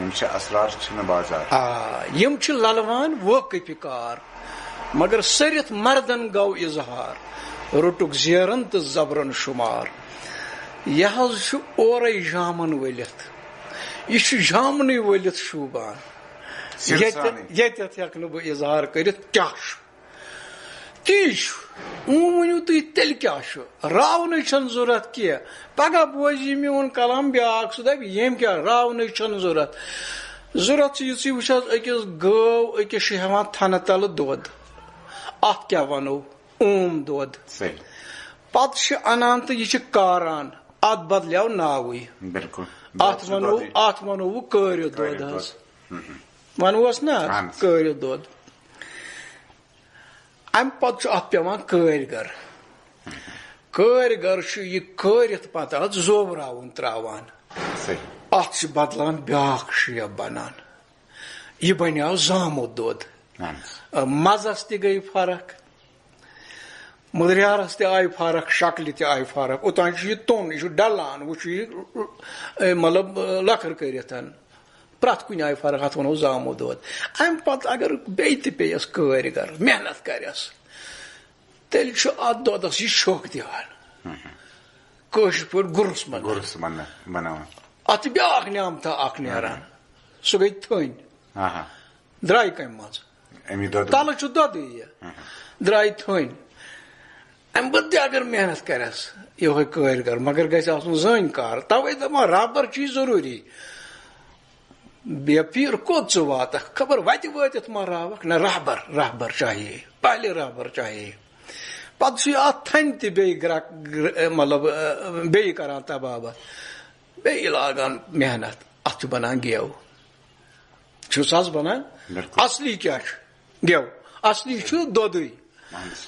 یِم چھِ اسرار چھِنہٕ بازار یِم چھِ للوان وٲقفہِ کار مگر سٔرِتھ مردن گوٚو اظہار روٚٹُکھ زیرن تہٕ زبرن شُمار یہِ حظ چھُ اورے جامن ؤلِتھ یہِ چھُ جامنٕے ؤلِتھ شوٗبان ییٚتٮ۪تھ ہٮ۪کہٕ نہٕ بہٕ اظہار کٔرِتھ کیٛاہ چھُ تی چھُ ؤنِو تُہۍ تیٚلہِ کیٛاہ چھُ راونٕچ چھنہٕ ضوٚرتھ کینٛہہ پگاہ بوزِ میون کلام بیاکھ سُہ دپہِ ییٚمۍ کیٛاہ راونٕچ چھنہٕ ضوٚرتھ چھِ یِژٕے وٕچھ حظ أکِس گٲو أکِس چھِ ہٮ۪وان تھنہٕ تلہٕ دۄد اتھ کیٛاہ ونو اوم دۄد پتہٕ چھِ انان تہٕ یہِ چھِ کاران اتھ بدلیو ناوٕے اتھ ونو وٕ کٲرِتھ دۄد حظ ونوس نا کٲرِتھ دۄد امہِ پتہٕ چھُ اتھ پیوان کٲرۍ گر چھُ یہِ کٲرِتھ پتہٕ حظ زوراوُن تراوان اتھ چھِ بدلان بیاکھ شیپ بنان یہِ بنیو زامُت دۄد مزس تہِ گٔے فرق مٔدریارس تہِ آیہِ فرق شکلہِ تہِ آیہِ فرق اوٚتانۍ چھُ یہِ توٚن یہِ چھُ ڈلان وۄنۍ چھُ یہِ مطلب لکھٕر کٔرِتھ پرٛٮ۪تھ کُنہِ آیہِ فرق اتھ ونو زامُت دۄد امہِ پتہٕ اگر بیٚیہِ تہِ پیٚیس کٲرۍ گر محنت کرٮ۪س تیٚلہِ چھُ اتھ دۄدس یہِ چھۄکھ دِوان کٲشِر پٲٹھۍ گُرُس بناوان اتھ چھِ بیاکھ نعمتھا اکھ نیران سُہ گٔے تھٔنۍ درٛاے کمہِ منٛز تلہٕ چھُ دۄدٕے یہِ درٛاے تھٔنۍ امہِ پتہٕ تہِ اگر محنت کرٮ۪س یِہوے کٲرۍ گر مگر گژھِ آسُن زٲنۍ کار توے دپان رابر چھُے ضروٗری بے پیٖر کوٚت ژٕ واتکھ خبر وتہِ وٲتِتھ ما راوکھ نہ رہبر چاہیے پہلے رہبر چاہیے پتہٕ چھُ اتھ تھنہِ تہِ بیٚیہِ مطلب بیٚیہِ کران تبابت بیٚیہِ لاگان محنت اتھ چھُ بنان گیو چھُس حظ بنان اصلی کیٛاہ چھُ گیو اصلی چھُ دۄدٕے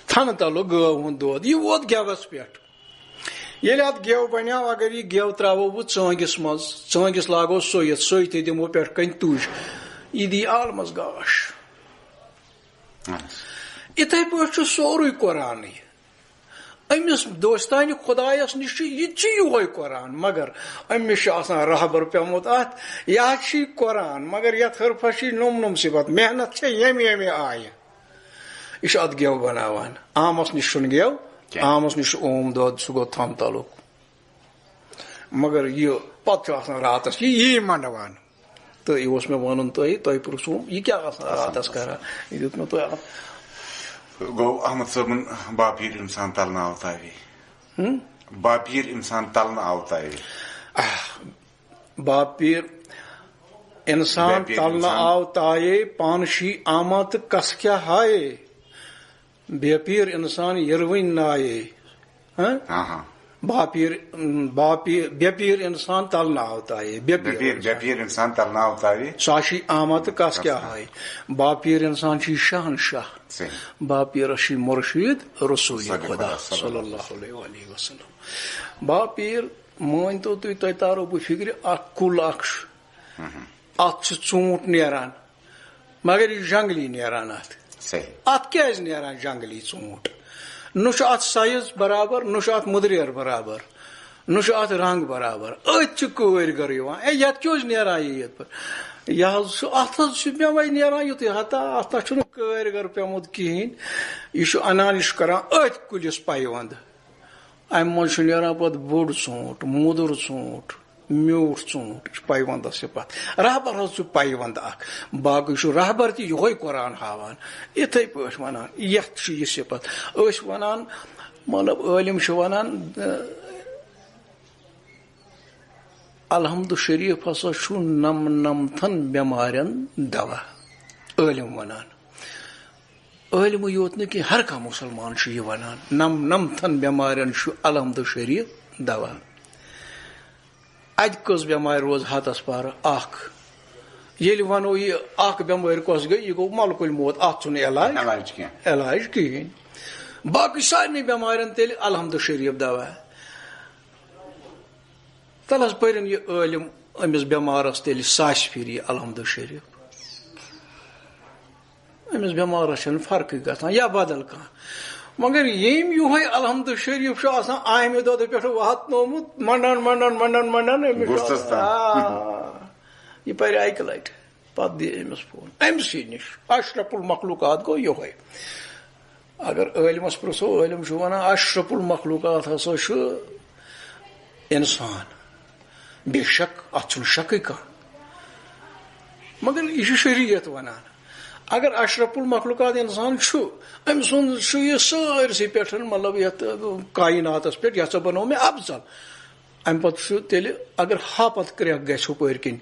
تھنہٕ تلو گٲو ہُنٛد دۄد یہِ ووت گیوس پٮ۪ٹھ ییٚلہِ اتھ گیو بنیو اگر یہِ گیو تراوو بہٕ ژٲنٛگِس منٛز ژٲنٛگِس لاگو سُے تہِ دِمو پٮ۪ٹھ کنہِ تُج یہِ دی عالمس گاش یِتھے پٲٹھۍ چھُ سورُے قرآنٕے امس دوستانہ خدایس نش یہ قرآن مگر امس رہبر پیومت ات یہ قرآن مگر یت حرفس نم صفت محنت یمہ آیہ یہ ات گیو بناوان عامس نش گیو عامس نش اوم دود سہ گو تھم تعلق مگر یہ پتہ راتس یہ منڈوان تو یہ مے ون تہ پرسوم یہ کیا راتس کران یہ دیت مے تہ گو احمد صٲبن باپیر انسان تلنہ آو تاوی باپیر انسان تلنہ آو تاوی باپیر انسان تلنہ آو تائے پانشی آما تو کس کیا ہائے بے پیر انسان یروین نائے باپیر بے پیر انسان تلنہ آو تائے بے پیر انسان تلنہ آو تاوی ساشی آما تو کس کیا ہائے باپیر انسان چی شہن شاہ باپیر شی مرشید رسول خدا صلی اللہ علیہ وسلم باپیر مان تو تہ تارو بہ فکر اخ کل اخ ات ژوٗنٛٹھ نیران مگر یہ جنگلی نیران ات کیاز نیران جنگلی ژوٗنٛٹھ نہ ات سائز برابر نہ ات مدریر برابر نہ ات رنگ برابر ات کٲرۍ یوان یت کیاز نیران یہ ات مے وے نیران یُتُے ہتا ات چھُنہٕ کٲرۍ پیومُت کہیٖنۍ یہ انان یہ کران ات کُلِس پیوند امہ منٛز چھُ نیران پتہٕ بوٚڑ ژوٗنٛٹھ موٚدُر ژوٗنٛٹھ میوٗٹھ ژوٗنٛٹھ یہ پیوندس صفت رہبر حظ چھُ پیوند اکھ باقٕے چھُ رہبر تہِ یہوے قرآن ہاوان یِتھٕے پٲٹھۍ ونان یتھ چھُ یہ صفت أسۍ ونان مطلب عٲلم چھِ ونان الحمد شریف ہسا چھُ نمتھن بٮ۪مارٮ۪ن دوا عٲلم ونان عٲلمٕے یوت نہٕ کینٛہہ ہر کانٛہہ مُسلمان چھُ یہِ ونان نمتھن بٮ۪مارٮ۪ن چھُ الحمد شریف دوا اتہ کٔژ بٮ۪مارِ روز ہتس پارٕ اکھ ییٚلہِ ونو یہِ اکھ بٮ۪مٲرۍ کۄس گٔے یہِ گوٚو ملکُل موت اتھ چھُنہٕ علاج کِہیٖنۍ باقٕے سارنٕے بٮ۪مارٮ۪ن تیٚلہِ الحمد شریف دوا تل حظ پٔرِن یہِ عٲلم أمِس بٮ۪مارس تیٚلہِ ساسہِ پھِرِ یہِ الحمد شریف أمِس بٮ۪مارس چھنہٕ فرقٕے گژھان یا بدل کانٛہہ مگر یم یہوے الحمد شریف چھُ آسان آمہِ دۄدٕ پٮ۪ٹھ واتنومُت منڈان یہ پرِ اکہِ لٹہِ پتہٕ دِ أمِس فون أمسٕے نِش اشرف المخلوقات گوٚو یہوے اگر عٲلمس پرژھو عٲلم چھُ ونان اشرف المخلوقات ہسا چھُ انسان بے شک اتھ چھُنہٕ شکٕے کانٛہہ مگر یہ چھُ شریعت ونان اگر اشرف المخلوقات انسان چھُ أمۍ سُنٛد چھُ یہِ سٲرسٕے پٮ۪ٹھ مطلب یتھ کائناتس پٮ۪ٹھ یہِ ہسا بنوو مےٚ افضل امہِ پتہٕ چھُ تیٚلہِ اگر ہاپت کرٛٮ۪کھ گژھِ ہُپٲرۍ کِنۍ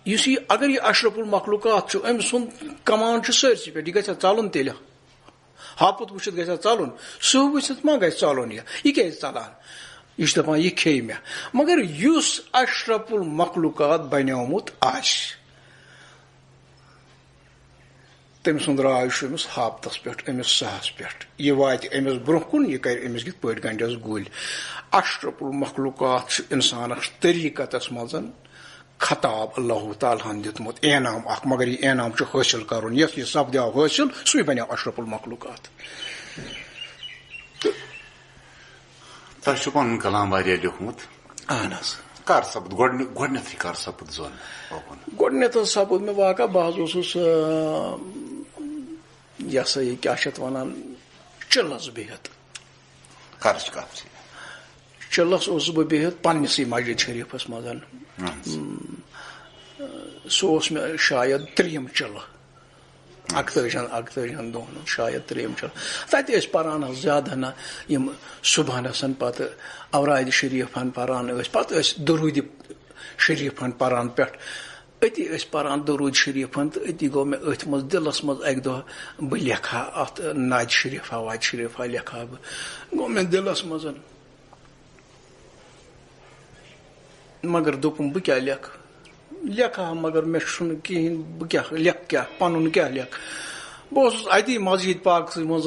یُس یہِ اگر یہِ اشرف المخلوقات چھُ أمۍ سُنٛد کمان چھُ سٲرسٕے پٮ۪ٹھ یہِ گژھِ ژلُن تیٚلہِ ہاپت وٕچھِتھ گژھِ ژلُن سُہ وٕچھِتھ ما گژھِ ژلُن یہِ کیازِ ژلان یہِ چھُ دپان یہِ کھیٚیہِ مےٚ مگر یُس اشرف المخلوقات بنیومُت آسہِ تٔمۍ سُنٛد راج چھُ أمِس ہاپتس پٮ۪ٹھ أمِس سہس پٮ۪ٹھ یہِ واتہِ أمِس برونٛہہ کُن یہِ کرِ أمِس کِتھ پٲٹھۍ گنڈٮ۪س گُلۍ اشرف المخلوقات چھُ انسانس طریٖقتس منٛز خطاب اللہ تعالیٰ ہن دیُتمُت انعام اکھ مگر یہِ انعام چھُ حٲصِل کرُن یۄس یہِ سپدیو حٲصِل سُے بنیو اشرف المخلوقات تۄہہِ چھُ پنُن کلام واریاہ لیوٗکھمُت اہن حظ کر سپُد گۄڈنیتھٕے کر سپُد زون گۄڈنیتھ حظ سپُد مےٚ واقع بہٕ حظ اوسُس یہ ہسا یہ کیا چھِ ونان چِلس بِہِتھ کرٕچ کتھ چھِ چِلس اوسُس بہٕ بِہِتھ پننسٕے مسجد شریفس منٛز سُہ اوس مےٚ شاید ترٛیٚیِم چِلہٕ اکتٲجہن دۄہن شاید ترٛیٚیِم چِلہٕ تتہِ ٲسۍ پران حظ زیادٕ ہنا یِم صبحنسن پتہٕ اورادِ شریفن پران ٲسۍ پتہٕ ٲسۍ درود شریفن پران پٮ۪ٹھ أتی ٲسۍ پران درود شریفن تہٕ أتی گوٚو مےٚ أتھۍ منٛز دِلس منٛز اکہِ دۄہ بہٕ لیکھٕ ہا اتھ نعتِ شریفا واتِ شریفا لیکھٕ ہا بہٕ گوٚو مےٚ دِلس منٛز مگر دوٚپُم بہٕ کیٛاہ لیکھٕ ہا مگر مےٚ چھُنہٕ کِہیٖنۍ بہٕ کیٛاہ لیکھٕ کیٛاہ پنُن کیٛاہ لیکھٕ بہٕ اوسُس اتی مسجد پاکسٕے منٛز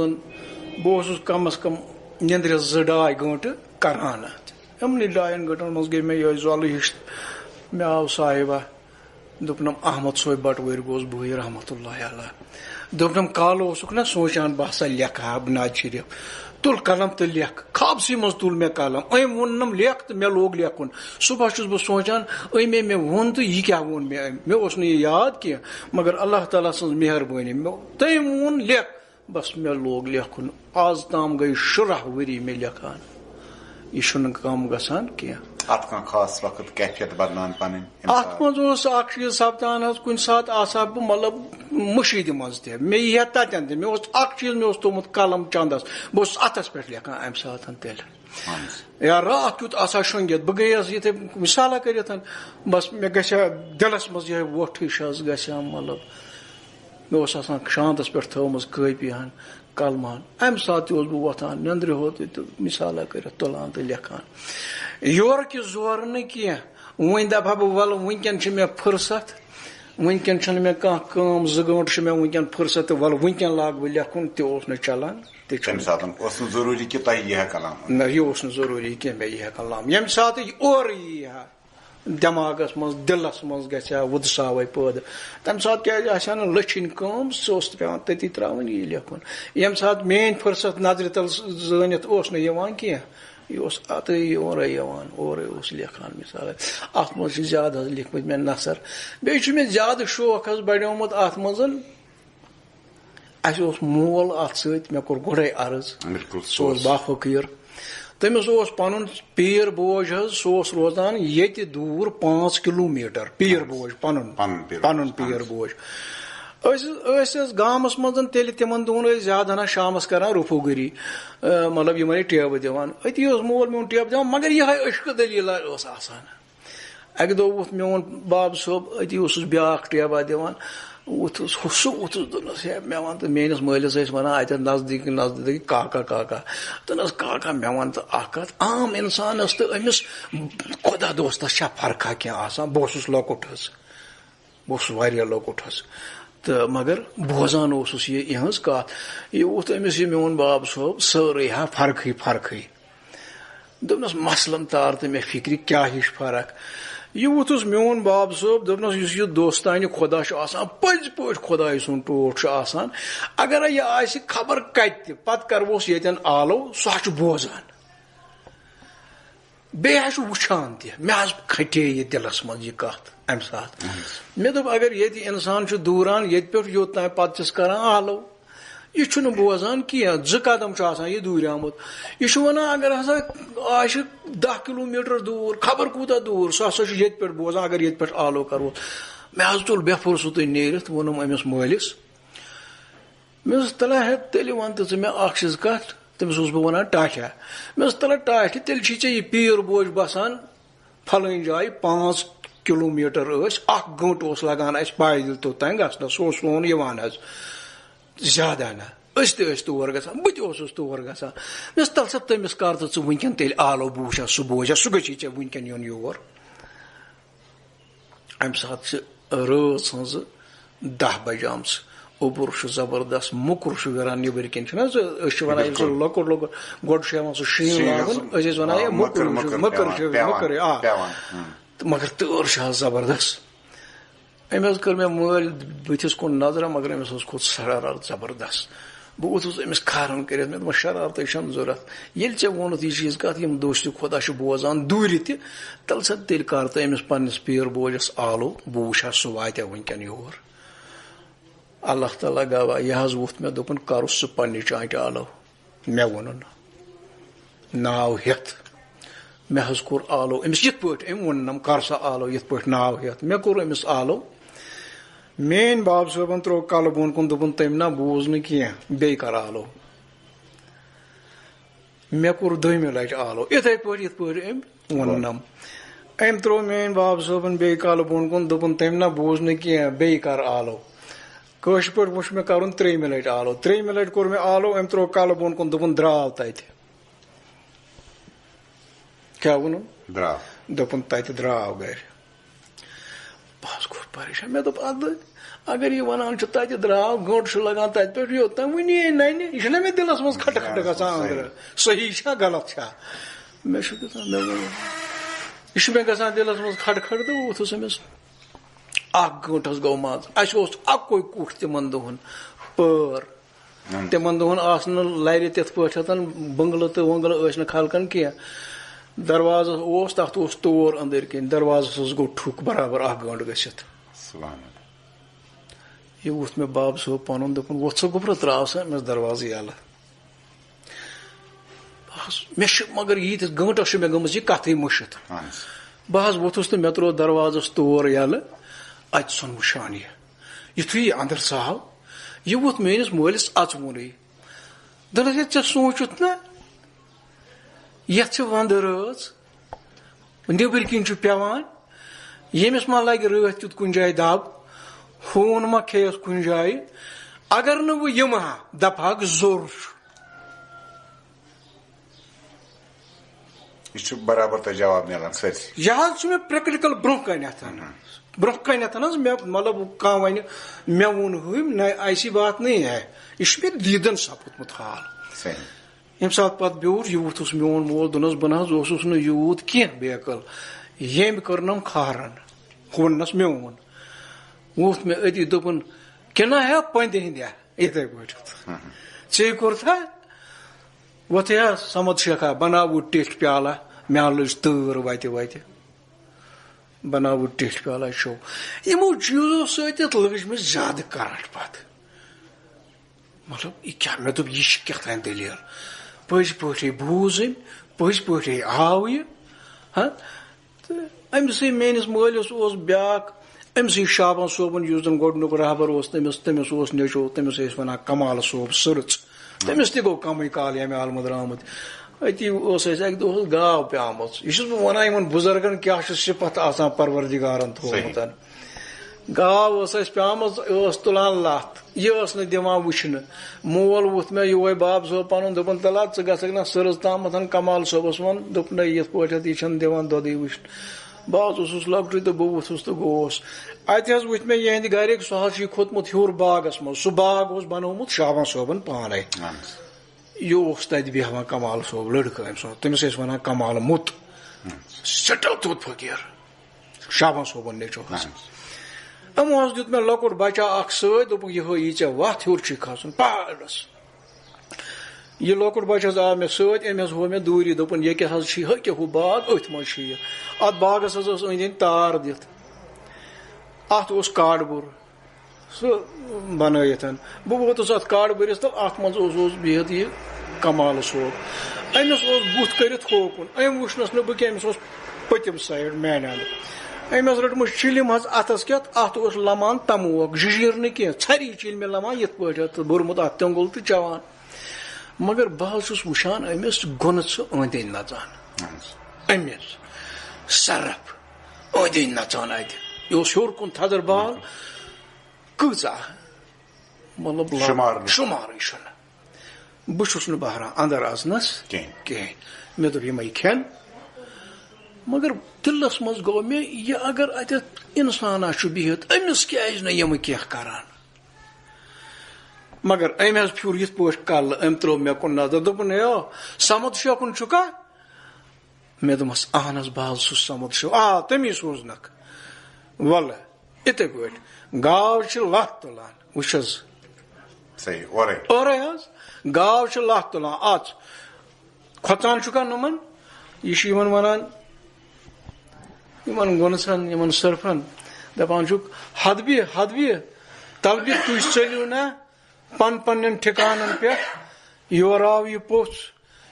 بہٕ اوسُس کم از کم نِندرِ 2-2 گٲنٛٹہٕ کران اتھ یِمنٕے 2 گٲنٛٹن منٛز گٔے مےٚ یِہوٚے زۄلہٕ ہِش مےٚ آو صاحبہ دوٚپنم احمد صٲب بٹوٲرۍ گوس بٕے رحمتہ اللہ علیہ دوٚپنم کالہٕ اوسُکھ نا سونٛچان بہٕ ہسا لیکھٕ ہا بنیاد شریف تُل قلم تہٕ لیکھ خابسٕے منٛز تُل مےٚ قلم أمۍ ووٚننم لیکھ تہٕ مےٚ لوگ لیکھُن صبحس چھُس بہٕ سونٛچان أمۍ مےٚ ووٚن تہٕ یہِ کیٛاہ ووٚن مےٚ مےٚ اوس نہٕ یہِ یاد کینٛہہ مگر اللہ تعالیٰ سٕنٛز مہربٲنی تٔمۍ ووٚن لیکھ بس مےٚ لوگ لیکھُن آز تام گٔے شُراہ ؤری مےٚ لیکھان یہِ چھُنہٕ کم گژھان کینٛہہ. اتھ کانٛہہ خاص وقت کیفیت بدلان پنٕنۍ اتھ منٛز اوس اکھ چیٖز سپدان حظ کُنہِ ساتہٕ آسہٕ ہا بہٕ مطلب مٔشیٖدِ منٛز تہِ مےٚ یی ہا تتٮ۪ن تہِ مےٚ اوس اکھ چیٖز مےٚ اوس تھوٚمُت قلم چندس بہٕ اوسُس اتھس پٮ۪ٹھ لیکھان امہِ ساتہٕ تیٚلہِ یا راتھ کیُتھ آسان شۄنٛگِتھ بہٕ گٔیس یِتھے مِثالا کٔرِتھ بس مےٚ گژھِ ہا دِلس منٛز یِہے وۄٹھ ہِش حظ گژھِ ہا مطلب مےٚ اوس آسان شانٛدس پٮ۪ٹھ تھٲومٕژ کٲپی ہن قلمہٕ ہن امہِ ساتہٕ تہِ اوسُس بہٕ وۄتھان نیٚنٛدرِ ہوٚت تہٕ مِثالا کٔرِتھ تُلان تہٕ لیکھان یورٕ کہِ زورٕ نہٕ کینٛہہ وۄنۍ دپہا بہٕ وَلہٕ وٕنکٮ۪ن چھِ مےٚ فٕرست وٕنکٮ۪ن چھنہٕ مےٚ کانٛہہ کٲم 2 گٲنٛٹہٕ چھِ مےٚ وٕنکٮ۪ن فٕرست تہٕ وَلہٕ وٕنکٮ۪ن لاگہٕ بہٕ لیکھُن تہِ اوس نہٕ چلان ضروٗری کہِ تۄہہِ یی ہا کلام نہ یہِ اوس نہٕ ضروٗری کینٛہہ مےٚ یی ہا کلام ییٚمہِ ساتہٕ یہِ اورٕ یی ہا دٮ۪ماغس منٛز دِلس منٛز گژھِ ہا وُدساوے پٲدٕ تمہِ ساتہٕ کیازِ آسہِ ہا نہٕ لٔچھِنۍ کٲم سُہ اوس پیٚوان تٔتی ترٛاوٕنۍ یی لیکھُن ییٚمہِ ساتہٕ میٲنۍ فٕرست نظرِ تل زٲنِتھ اوس نہٕ یِوان کینٛہہ یہِ اوس اَتٲیی اورَے یِوان اورَے اوس لیکھان مِثالے اَتھ منٛز چھِ زیادٕ حظ لیکھمٕتۍ مےٚ نثر بیٚیہِ چھُ مےٚ زیادٕ شوق حظ بڑیومُت اَتھ منٛز اَسہِ اوس مول اَتھ سۭتۍ مےٚ کوٚر گۄڈَے عرض سُہ اوس بافقیٖر تٔمِس اوس پنُن پیٖر بوج حظ سُہ اوس روزان ییٚتہِ دوٗر 5 کِلوٗمیٖٹر پیٖر بوج پنُن پیٖر بوج أسۍ ٲسۍ گامس منٛز تیٚلہِ تِمن دۄہن ٲسۍ زیادٕ ہنا شامس کران رفو گٔری مطلب یِمن ٹیبہٕ دِوان أتی اوس مول میون ٹیبہٕ دِوان مگر یِہے عشقہٕ دٔلیٖلا ٲس آسان اکہِ دۄہ ووٚتھ میون باب صٲب أتی اوسُس بیاکھ ٹیبا دِوان ووٚتھُس سُہ ووٚتھُس دوٚپنس ہے مےٚ وَن تہٕ میٲنِس مٲلِس ٲسۍ وَنان اَتٮ۪تھ نزدیٖک کاکا دوٚپنس کاکا مےٚ وَن تہٕ اکھ کتھ عام اِنسانس تہٕ أمِس خۄدا دوستس چھا فرقا کینٛہہ آسان بہٕ اوسُس لۄکُٹ حظ بہٕ اوسُس واریاہ لۄکُٹ حظ تہٕ مگر بوزان اوسُس یہِ یِہٕنٛز کتھ یہِ ووٚتھ أمِس یہِ میون باب صٲب سٲرٕے ہا فرقٕے دوٚپنس مثلن تار تہٕ مےٚ فِکرِ کیٛاہ ہِش فرق یہِ ووٚتھُس میون باب صٲب دوٚپنس یُس یہِ دوستانہِ خۄدا چھُ آسان پٔزۍ پٲٹھۍ خۄداے سُنٛد ٹوٹھ چھُ آسان اگرے یہِ آسہِ خبر کتہِ تہِ پتہٕ کرہوس ییٚتٮ۪ن آلو سُہ حظ چھُ بوزان بیٚیہِ حظ چھُ وٕچھان تہِ مےٚ حظ کھٹے یہِ دِلس منٛز یہِ کتھ امہِ ساتہٕ مےٚ دوٚپ اگر ییٚتہِ اِنسان چھُ دوٗران ییٚتہِ پٮ۪ٹھ یوٚت تام پتہٕ چھِس کران آلو یہِ چھُنہٕ بوزان کینٛہہ 2 قدم چھُ آسان یہِ دوٗریومُت یہِ چھُ ونان اگر ہسا آسہِ 10 کِلوٗمیٖٹر دوٗر خبر کوٗتاہ دوٗر سُہ ہسا چھُ ییٚتہِ پٮ۪ٹھ بوزان اگر ییٚتہِ پٮ۪ٹھ آلو کرو مےٚ حظ تُل بے فُرصتٕے نیٖرِتھ ووٚنُم أمِس مٲلِس مےٚ دوٚپُس تَلہ ہے تیٚلہِ وَن تہٕ ژٕ مےٚ اکھ چیٖز کتھ تٔمِس اوسُس بہٕ وَنان ٹاٹھیا مےٚ دوٚپُس تَلہ ٹاٹھہِ تیٚلہِ چھُے ژےٚ یہِ پیٖر بوج باسان پھلٲنۍ جایہِ 5 کِلوٗمیٖٹر ٲسۍ 1 گٲنٛٹہٕ اوس لگان اَسہِ پایدٔلۍ توٚتام گژھنس سُہ اوس سون یِوان حظ زیادٕ ہنا أسۍ تہِ ٲسۍ تور گژھان بہٕ تہِ اوسُس تور گژھان مےٚ دوٚپُس تَل سا تٔمِس کر تہٕ ژٕ وٕنکٮ۪ن تیٚلہِ آلو بہٕ وٕچھا سُہ بوزا سُہ گژھی ژےٚ وٕنکٮ۪ن یُن یور امہِ ساتہٕ چھِ رٲژ ہٕنٛزٕ 10 بجامژٕ اوٚبُر چھُ زبردست موٚکُر چھُ گران نیبٕرۍ کِنۍ چھُنہ أسۍ چھِ وَنان ییٚلہِ سُہ لۄکُٹ گۄڈٕ چھُ ہیٚوان سُہ شیٖن لاگُن أسۍ ٲسۍ وَنان ہے مٔکٕر چھِ آ مگر تۭر چھِ حظ زبردست أمۍ حظ کٔر مےٚ مٲلۍ بٕتھِس کُن نظرا مگر أمِس حظ کھوٚت شرارت زبردست بہٕ ووٚتھُس أمِس کھارن کٔرِتھ مےٚ دوٚپمس شرارتٕے چھنہٕ ضوٚرتھ ییٚلہِ ژےٚ ووٚنُتھ یہِ چیٖز کتھ یِم دوستہِ خۄدا چھُ بوزان دوٗرِ تہِ تَلہٕ سا تیٚلہِ کر تہٕ أمِس پننِس پیٖر بوجس آلو بہٕ وٕچھِ ہا سُہ واتیا وٕنکٮ۪ن یور اللہ تعالیٰ گواہ یہِ حظ ووٚتھ مےٚ دوٚپُن کرُس سُہ پننہِ چانٹہِ آلو مےٚ ووٚنُن ناو ہیٚتھ مےٚ حظ کوٚر آلو أمِس یِتھ پٲٹھۍ أمۍ ووٚننم کر سا آلو یِتھ پٲٹھۍ ناو ہیٚتھ مےٚ کوٚر أمِس آلو میٲنۍ باب صٲبن ترٛوو کلہٕ بۄن کُن دوٚپُن تٔمۍ نہ بوٗز نہٕ کینٛہہ بیٚیہِ کر آلو مےٚ کوٚر 2مہِ لٹہِ آلو یِتھے پٲٹھۍ یِتھ پٲٹھۍ أمۍ ووٚننم أمۍ ترٛوو میٲنۍ باب صٲبن بیٚیہِ کلہٕ بۄن کُن دوٚپُن تٔمۍ نہ بوٗز نہٕ کینٛہہ بیٚیہِ کر آلو کٲشِر پٲٹھۍ وُچھ مےٚ کرُن 3مہِ لٹہِ آلو 3مہِ لٹہِ کوٚر مےٚ آلو أمۍ ترٛوو کلہٕ بۄن کُن دوٚپُن درٛاو تتہِ کیٛاہ ووٚنُن دوٚپُن تتہِ درٛاو گرِ بہٕ حظ گوٚوُس پریشان مےٚ دوٚپ اَدٕ اگر یہِ وَنان چھُ تتہِ درٛاو گٲنٛٹہٕ چھُ لگان تتہِ پٮ۪ٹھ یوٚتام وُنی ننہِ یہِ چھُنہ مےٚ دِلس منٛز کھٹہٕ کھٹہٕ گژھان أنٛدرٕ صحیح چھا غلط چھا مےٚ چھُ گژھان مےٚ ووٚن یہِ چھُ مےٚ گژھان دِلس منٛز کھٹہٕ کھٹہٕ تہٕ ووٚتھُس أمِس 1 گٲنٛٹہٕ حظ گوٚو منٛزٕ اَسہِ اوس اَکُے کُٹھ تِمن دۄہن پٲر تِمن دۄہن آسہٕ نہٕ لرِ تِتھ پٲٹھۍ بنگلہٕ تہٕ وۄنگلہٕ ٲسۍ نہٕ خلقن کینٛہہ دروازس اوس تتھ اوس تور أنٛدٕرۍ کِنۍ دروازس اوس گوٚو ٹھُک برابر 1 گٲنٛٹہٕ گٔژھِتھ یہِ وُچھ مےٚ باب صٲب پنُن دوٚپُن وۄتھ سا گوٚبرا تراو سا أمِس دروازٕ یَلہٕ مےٚ چھُ مگر ییٖتِس گٲنٛٹس چھِ مےٚ گٔمٕژ یہِ کتھٕے مٔشِتھ بہٕ حظ ووٚتھُس تہٕ مےٚ تروو دروازس تور یَلہٕ اَتہِ ژھُن وٕچھان یِتھُے یہِ انٛدر ژاو یہِ ووٚتھ میٲنِس مٲلِس اژوُنُے دوٚپنس ہے ژےٚ سوٗنٛچُتھ نا یتھ چھِ ونٛدٕ رٲژ نیٚبٕرۍ کِنۍ چھُ پیٚوان ییٚمِس ما لگہِ رٲتھ کیُتھ کُنہِ جایہِ دب ہوٗن ما کھیٚیس کُنہِ جایہِ اگر نہٕ بہٕ یِمہٕ ہا دپہاکھ زوٚر چھُ یہ برابر تۄہہِ جواب میلان سٲرسٕے یہِ حظ چھُ مےٚ پریکٹِکل برونٛہہ کنیتھ حظ مطلب کانٛہہ وَنہِ مےٚ ووٚن ہُمۍ نہ ایسی بات نہیں ہے یہِ چھُ مےٚ دیٖدن سپُدمُت حال ییٚمہِ ساتہٕ پتہٕ بیوٗٹھ یہِ ووٚتھُس میون مول دوٚپنس بہٕ نہ حظ اوسُس نہٕ یوٗت کینٛہہ بیقل ییٚمۍ کٔرنم کھارن ووٚننس میون ووٚتھ مےٚ أتی دوٚپُن کِنہ ہے پندِ ہِنٛدیا یِتھے پٲٹھۍ ژےٚ کوٚرتھا وۄتھے ہا سمد شیخا بناوُٹ ٹیٚٹھۍ پیالہ مےٚ لٔج تۭر وتہِ بناوُٹ ٹیٚٹھۍ پیالہ شو یِمو چیٖزو سۭتۍ لٔج مےٚ زیادٕ کرٛٹھ پتہٕ مطلب یہِ کیٛاہ مےٚ دوٚپ یہِ چھِ کیٛاہ تانۍ دٔلیٖل پٔزۍ پٲٹھی بوٗز أمۍ پٔزۍ پٲٹھی آو یہِ تہٕ أمسٕے میٲنِس مٲلِس اوس بیٛاکھ أمسٕے شابان صٲبُن یُس زن گۄڈنیُک رہبر اوس تٔمِس اوس نیٚچو تٔمِس ٲسۍ ونان کمال صٲب سٕرٕژ تٔمِس تہِ گوٚو کمٕے کال ییٚمہِ عالمہٕ درٛامُت أتی اوس اَسہِ اَکہِ دۄہ گاو پیٛامٕژ یہِ چھُس بہٕ وَنان یِمن بُزرگن کیٛاہ چھُ صِفت آسان پروردِگارن تھوٚومُت گاو ٲس اَسہِ پیٛامٕژ ٲس تُلان لَتھ یہِ ٲس نہٕ دِوان وٕچھنہٕ مول ووٚتھ مےٚ یِہوے باب صٲب پنُن دوٚپُن تَلا ژٕ گژھکھ نا سٕرٕژ تامَتھ کمال صٲبس ووٚن دوٚپنَے یِتھ پٲٹھۍ یہِ چھنہٕ دِوان دۄدٕے وٕچھنہٕ بہٕ حظ اوسُس لۄکٹُے تہٕ بہٕ ووٚتھُس تہٕ گوس اَتہِ حظ وٕچھ مےٚ یِہٕنٛدِ گرِکۍ سُہ حظ چھُ یہِ کھوٚتمُت ہیوٚر باغس منٛز سُہ باغ اوس بنومُت شابان صٲبن پانے یہِ اوس تتہِ بیٚہوان کمال صٲب لڑکہٕ أمۍ سُنٛد تٔمِس ٲسۍ ونان کمال مُت سٮ۪ٹھاہ تھوٚد فقیٖر شابان صٲبُن نیٚچو حظ یِمو حظ دیُت مےٚ لۄکُٹ بچہ اکھ سۭتۍ دوٚپُکھ یِہوے یی ژےٚ وتھ ہیوٚر چھُے کھسُن پہاڑس یہِ لۄکُٹ بچہ حظ آو مےٚ سۭتۍ أمۍ حظ ہوو مےٚ دوٗری دوٚپُن ییٚکیٛاہ حظ چھُ ہُکیٛاہ ہُہ باغ أتھۍ منٛز چھُ یہِ اتھ باغس حظ ٲس أنٛدۍ أنٛدۍ تار دِتھ اتھ اوس کاڑبُر سُہ بنٲیِتھ بہٕ ووتُس اتھ کاڑبٔرِس تہٕ اتھ منٛز اوس بِہِتھ یہِ کمال صٲب أمِس اوس بُتھ کٔرِتھ ہوکُن أمۍ وٕچھنس نہٕ بہٕ کینٛہہ أمِس اوس پٔتِم سایڈ میانہِ انٛدٕ أمۍ حظ رٔٹمٕژ چِلِم حظ اتھس کٮ۪تھ اتھ اوس لمان تموکھ جِجیٖر نہٕ کینٛہہ ژھری چِلمہِ لمان یِتھ پٲٹھۍ تہٕ بوٚرمُت اتھ تیوٚنگُل تہٕ چٮ۪وان مگر بہٕ حظ چھُس وٕچھان أمِس گۄنہٕ ژٕ أنٛدۍ أنٛدۍ نژان أمِس سرف أنٛدۍ أنٛدۍ نژان اتہِ یہِ اوس ہیوٚر کُن تھزر بال کۭژاہ مطلب شُمارٕے چھُنہٕ بہٕ چھُس نہٕ بہران اندر اژنس کہیٖنۍ مےٚ دوٚپ یِمے کھٮ۪ن مگر دِلس منٛز گوٚو مےٚ یہِ اگر اتٮ۪تھ انسانا چھُ بِہِتھ أمِس کیٛازِ نہٕ یِمہٕ کینٛہہ کران مگر أمۍ حظ پھیوٗر یِتھ پٲٹھۍ کلہٕ أمۍ ترٛوو مےٚ کُن نظر دوٚپُن ہے سمد شیخُن چھُکھا مےٚ دوٚپمس اہن حظ بہٕ حظ چھُس سمد شیخ تٔمی سوٗزنکھ ولہٕ یِتھے پٲٹھۍ گاو چھِ لتھ تُلان وٕچھ حظ اورے حظ گاو چھِ لتھ تُلان اژ کھۄژان چھُکھا نوٚمن یہِ چھُ یِمن ونان یِمن گۄنسن یِمن سرفن دپان چھُکھ حدبہِ تلبہِ تُہۍ ژٔلِو نا پننٮ۪ن ٹھِکانن پٮ۪ٹھ یورٕ آو یہِ پوٚژھ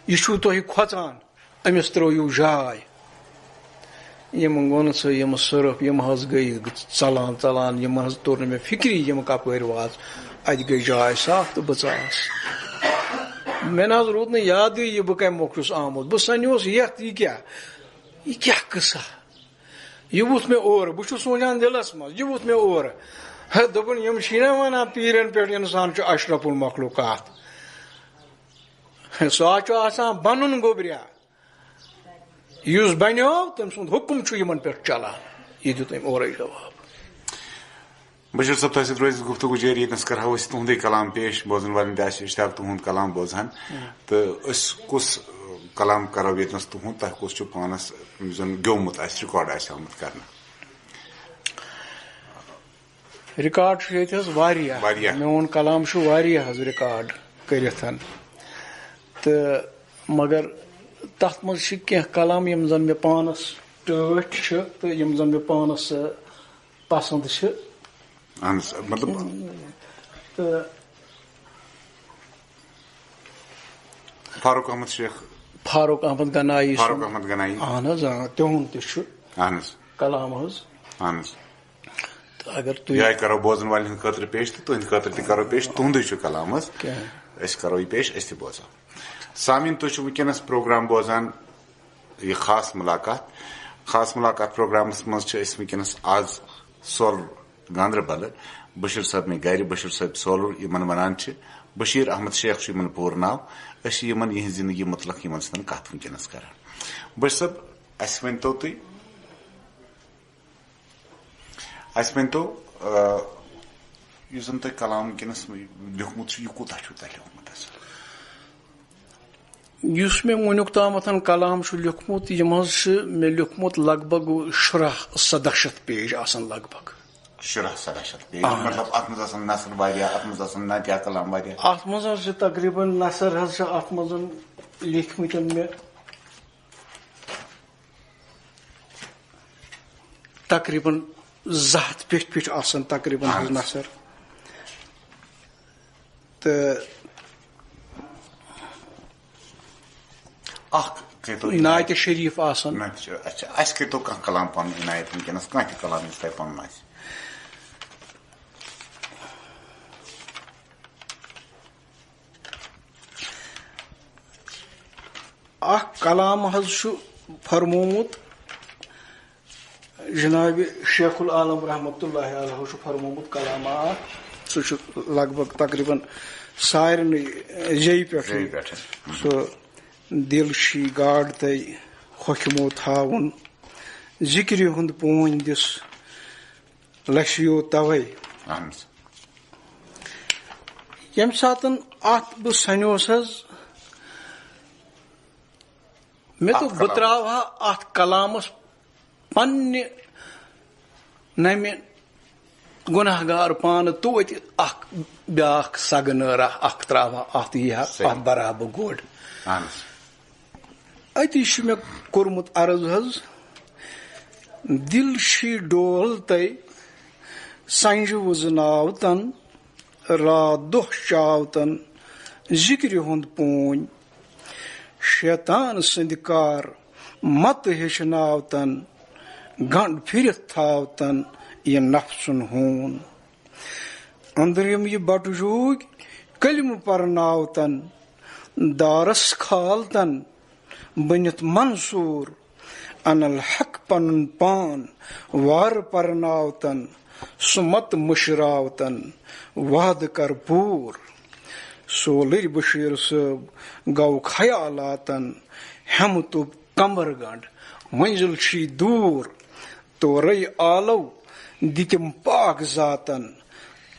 یہِ چھُو تۄہہِ کھۄژان أمِس ترٲیِو جاے یِم گۄنسہٕ یِم سرف یِم حظ گٔے ژلان یِمن حظ توٚر نہٕ مےٚ فِکری یِم کپٲرۍ واژ اتہِ گٔے جاے صاف تہٕ بہٕ ژاس مےٚ نہ حظ روٗد نہٕ یادٕے یہِ بہٕ کمہِ مۄکھ چھُس آمُت بہٕ سنیوس یتھ یہِ کیٛاہ قصہ یہِ ووٚتھ مےٚ اورٕ بہٕ چھُس سونچان دِلس منٛز یہِ ووٚتھ مےٚ اورٕ دوٚپُن یِم چھِی نا ونان پیٖرن پٮ۪ٹھ انسان چھُ اشرف المخلوقات سُہ حظ چھُ آسان بنُن گوٚبریا یُس بنیو تٔمۍ سُنٛد حُکُم چھُ یِمن پٮ۪ٹھ چلان یہِ دیُت أمۍ اورے جواب بشیٖر صٲب تۄہہِ سۭتۍ روزِ گفتگو جٲری ییٚتنس کرہو أسۍ تُہُندُے کلام پیش بوزن والٮ۪ن تہِ آسہِ اشتیاق تُہُنٛد کلام بوزہن تہٕ أسۍ کُس کلام کرو ییٚتنس تُہُنٛد تۄہہِ کُس چھُ پانس یُس زن گیومُت آسہِ رِکاڈ آسہِ آمُت کرنہٕ ریکارڈ چھُ ییٚتہِ حظ واریاہ میون کلام چھُ واریاہ حظ ریکارڈ کٔرِتھ تہٕ مگر تَتھ منٛز چھِ کینٛہہ کلام یِم زن مےٚ پانس ٹٲٹھۍ چھِ تہٕ یِم زن مےٚ پانس پسنٛد چھِ مطلب تہٕ فاروق احمد شیخ فاروق احمد گنایی اہن حظ تِہُنٛد تہِ چھُ کلام حظ تہٕ اگر تُہۍ کرو بوزن والٮ۪ن ہٕنٛدِ خٲطرٕ پیش تہٕ تُہنٛدِ خٲطرٕ تہِ کرو پیش تُہنٛدُے چھُ کلام حظ أسۍ کرو یہِ پیش أسۍ تہِ بوزو سامعیٖن تُہۍ چھِو وٕنکیٚنس پروگرام بوزان یہِ خاص مُلاقات پروگرامس منٛز چھِ أسۍ وٕنکیٚنس آز سولر گاندربل بشیٖر صٲب مےٚ گرِ بشیٖر صٲب سولر یِمن ونان چھِ بشیٖر احمد شیخ چھُ یِمن پوٗرٕ ناو أسۍ چھِ یِمن یِہنٛز زندگی متعلق یِمن سۭتۍ کتھ وٕنکیٚنس کران بشیٖر صٲب اَسہِ ؤنۍتو یُس زن تۄہہِ کلام وٕنکیٚنس لیوٗکھمُت چھُ یہِ کوٗتاہ چھُو تۄہہِ لیوٗکھمُت حظ یُس مےٚ وُنیُک تامتھ کلام چھُ لیوٗکھمُت یِم حظ چھِ مےٚ لیوٗکھمُت لگ بگ 16-17 شیٚتھ پیج آسان لگ بگ 16-17 شیٚتھ پیج مطلب اتھ منٛز آسان نثر واریاہ اتھ منٛز آسان نعتیہ کلام واریاہ اتھ منٛز حظ چھِ تقریٖباً نثر حظ چھِ اتھ منٛز لیٖکھمٕتۍ مےٚ تقریٖباً 200 پیٚٹھۍ آسان تقریٖباً حظ نثر تہٕ نعتِ شریٖف آسان اَسہِ کٔرۍتو کانٛہہ کلام پنُن عنایت وٕنکیٚنس کانٛہہ تہِ کلام یُس تۄہہِ پنُن آسہِ اکھ کلام حظ چھُ فرمومُت جناب شیخ العالم رحمتہ اللہ علیہ چھُ فرمومُت کلامہ اکھ سُہ چھُ لگ بگ تقریٖباً سارنٕے جیٚیہِ پٮ۪ٹھ سُہ دِل چھی گاڈ تۄہہِ ہوٚکھمو تھاوُن ذِکرِ ہُنٛد پوٗنۍ دِس لَشیو تَوَے ییٚمہِ ساتہٕ اَتھ بہٕ سَنیوس حظ مےٚ دوٚپ بہٕ ترٛاوہا اَتھ کلامس پننہِ نَمہِ گُناہ گار پانہٕ توتہِ اکھ بیٛاکھ سگنٲرا اکھ ترٛاوہا اَتھ یی ہا اَتھ برابر گۄڈ أتی چھُ مےٚ کوٚرمُت عرض حظ دِل چھی ڈول تۄہہِ سنجہِ وُزناوتن رات دۄہ چاوتن ذِکرِ ہُنٛد پوٗنۍ شیطان سٕنٛدِ کار متہٕ ہیٚچھناوتن گنٛڈ پھِرِتھ تھاوتن یہِ نفسُن ہوٗن أنٛدرِم یہِ بٹہٕ جوٗگۍ کلمہٕ پرناوتن دارس کھالتن بٔنِتھ منصوٗر انل حق پنُن پان وارٕ پرناوتن سُہ متہٕ مٔشراوتن وعدٕ کر پوٗر سولٕرۍ بشیٖر صٲب گوٚو خیالاتن ہیٚمہٕ توٚپ کمر گنٛڈ منزِل چھی دوٗر تورے آلو دِتِم پاک ذاتن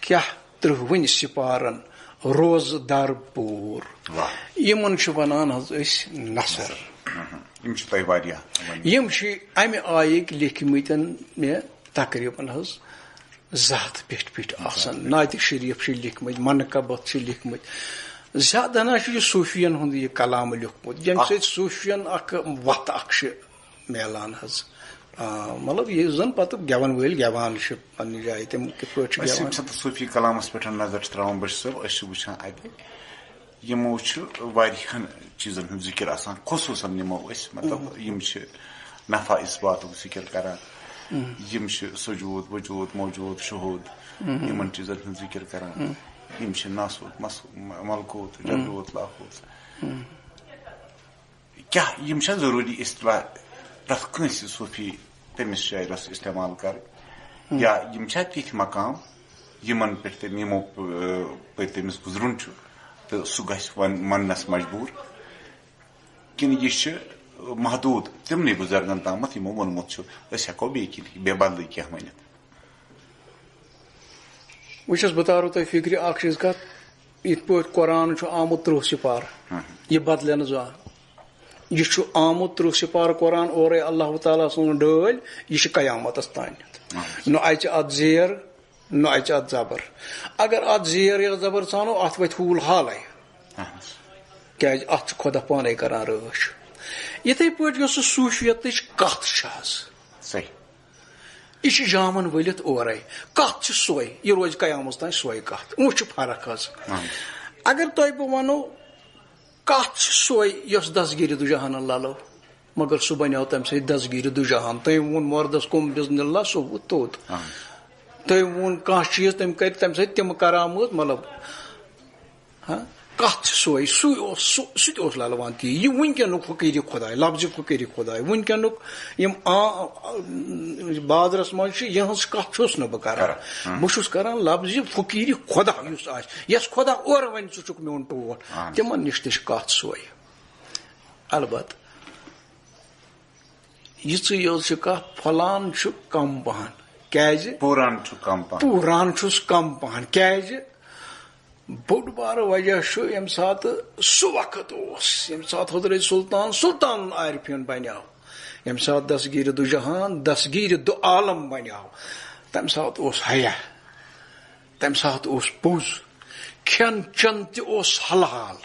کیاہ 30 سِپارن روزٕ در پوٗر یِمن چھِ ونان حظ أسۍ نثر یِم چھِ امہِ آیِکۍ لیکھمٕتۍ مےٚ تقریٖباً حظ 200 پیٚٹھۍ آسان نعتِ شریٖف چھِ لیکھمٕتۍ منقبت چھِ لیکھمٕتۍ زیادٕ ہنا چھُ یہِ صوٗفین ہُنٛد یہِ کلام لیوٗکھمُت ییٚمہِ سۭتۍ صوٗفین اکھ وتھ اکھ چھِ میلان حظ مطلب یُس زن پتہٕ گٮ۪ون وٲلۍ گٮ۪وان چھِ پننہِ جایہِ تِم کِتھ پٲٹھۍ چھِ گٮ۪وان صوٗفی کلامس پٮ۪ٹھ نظر چھِ تراوان بشیٖر صٲب أسۍ چھِ وٕچھان اتہِ یِمو چھُ واریاہن چیٖزن ہُنٛد ذِکر آسان خصوٗصن نِمو أسۍ مطلب یِم چھِ نفع اِثباتُک ذِکر کران یِم چھِ سجوٗد وجوٗد موجوٗد شہوٗد یِمن چیٖزن ہُنٛد ذِکر کران یِم چھِ ناسوٗت ملکوٗت جبروٗت لاہوٗت کیاہ یِم چھا ضروٗری اصطلاح پرٛٮ۪تھ کٲنٛسہِ صوٗفی تٔمِس شاعرس استعمال کرٕنۍ یا یِم چھا تِتھۍ مقام یِمن پٮ۪ٹھ تٔمۍ یِمو پٔتۍ تٔمِس گُزرُن چھُ تہٕ سُہ گژھِ وننس مجبوٗر کِنہٕ یہِ چھِ محدوٗد تِمنٕے بُزرگن تامتھ یِمو ووٚنمُت چھُ أسۍ ہٮ۪کو بیٚیہِ بدلٕے کینٛہہ ؤنِتھ وٕچھ حظ بہٕ تارو تۄہہِ فِکرِ اکھ چیٖز کتھ یِتھ پٲٹھۍ قرآن چھُ آمُت 30 سِپارٕ یہِ بدلہِ نہٕ زانٛہہ یہِ چھُ آمُت 30 سِپارٕ قرآن اورے اللہ تعالیٰ سٕنٛز ڈٲلۍ یہِ چھِ قیامتس تانٮ۪تھ نہ اَژِ اتھ زیر نہ اچ ات زبر اگر ات زیر یا زبر ژانو ات وتھ ہوٗل حالے کیازِ ات چھُ خۄدا پانے کران رٲچھ یِتھے پٲٹھۍ یۄس صوٗفیتٕچ کتھ چھِ حظ صحیح یہ چھِ جامن ؤلِتھ اورے کتھ چھِ سۄے یہ روزِ قیامس تانۍ سۄے کتھ وۄنۍ چھِ فرق حظ اگر تۄہہِ بہٕ ونو کتھ چھِ سۄے یۄس دسگیٖرِ دُجہانن للو مگر سُہ بنیو تمہِ سۭتۍ دسگیٖرِ دُجہان تٔمۍ ووٚن مردس کُم بِزنہِ اللہ سُہ ووت توٚت تٔمۍ ووٚن کانٛہہ چیٖز تٔمۍ کرِ تمہِ سۭتۍ تِم کرامات مطلب کتھ چھِ سۄے سُہ تہِ اوس للوان تی یہِ وٕنکیٚنُک فقیٖرِ خۄداے لفظِ فقیٖرِ خۄداے وٕنکیٚنُک یِم بازرس منٛز چھِ یِہٕنٛز کتھ چھُس نہٕ بہٕ کران بہٕ چھُس کران لفظِ فقیٖرِ خۄدا یُس آسہِ یس خۄدا اورٕ وۄنۍ ژٕ چھُکھ میون ٹوٹھ تِمن نِش تہِ چھِ کتھ سۄے البتہ یِژٕے یٲژ چھِ کتھ پھلان چھُ کم پہن کیازِ پوٗران چھُس کم پہن کیازِ بوٚڑ بارٕ وجہ چھُ ییٚمہِ ساتہٕ سُہ وقت اوس ییٚمہِ ساتہٕ حضرت سلطان عارفیٖن بنیو ییٚمہِ ساتہٕ دسگیٖرِ دُجہان دسگیٖرِ دُ عالم بنیو تمہِ ساتہٕ اوس حیا تمہِ ساتہٕ اوس پوٚز کھٮ۪ن چٮ۪ن تہِ اوس حلال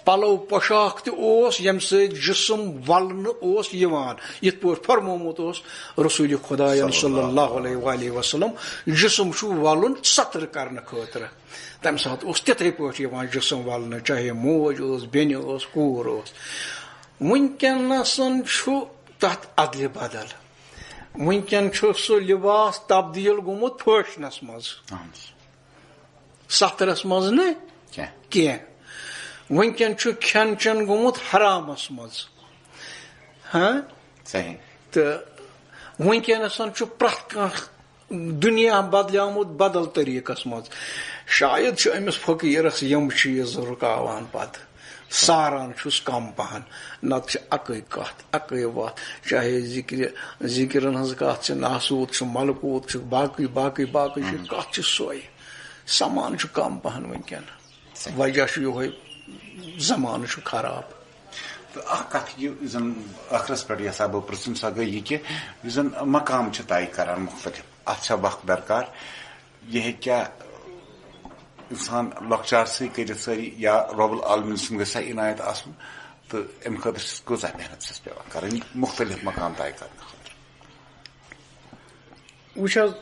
پلو پۄشاک تہِ اوس ییٚمہِ سۭتۍ جسم ولنہٕ اوس یِوان یِتھ پٲٹھۍ فرمومُت اوس رسوٗلِ خۄدایَن صلی اللہ علیہ وسلم جسم چھُ ولُن ستر کرنہٕ خٲطرٕ تمہِ ساتہٕ اوس تِتھے پٲٹھۍ یِوان جسم ولنہٕ چاہے موج ٲس بیٚنہِ ٲس کوٗر ٲس وٕنکیٚنسن چھُ تتھ ادلہِ بدل وٕنکیٚن چھُ سُہ لباس تبدیٖل گوٚمُت فٲشنس منٛز سترس منٛز نہٕ کینٛہہ وٕنکیٚن چھُ کھٮ۪ن چٮ۪ن گوٚمُت حرامس منٛز تہٕ وٕنکیٚنسن چھُ پرٛٮ۪تھ کانٛہہ دُنیا بدلیومُت بدل طٔریٖقس منٛز شاید چھُ أمِس فقیٖرس یِم چیٖز رُکاوان پتہٕ ساران چھُس کم پہن نتہٕ چھِ اکٕے کتھ اکٕے وتھ چاہے ذِکرن ہٕنٛز کتھ چھِ ناسوٗد چھُ ملکوٗت چھُ باقٕے چھِ کتھ چھِ سۄے سمان چھُ کم پہن وٕنکیٚن وجہ چھُ یِہوے زمانہٕ چھُ خراب تہٕ اکھ کتھ یہِ زن ٲخرس پٮ۪ٹھ یژھا بہٕ پرژھُن سۄ گٔے یہِ کہِ یُس زن مقام چھِ طے کران مختلف اتھ چھا وقت درکار یہِ ہیٚکہِ کیٛاہ انسان لۄکچارسٕے کٔرِتھ سٲری یا رۄب العالمیٖن سُنٛد گژھِ ہا عنایت آسُن تہٕ امہِ خٲطرٕ چھِ کۭژاہ محنت چھس پیٚوان کرٕنۍ مختلف مقام طے کرنہٕ خٲطرٕ وٕچھ حظ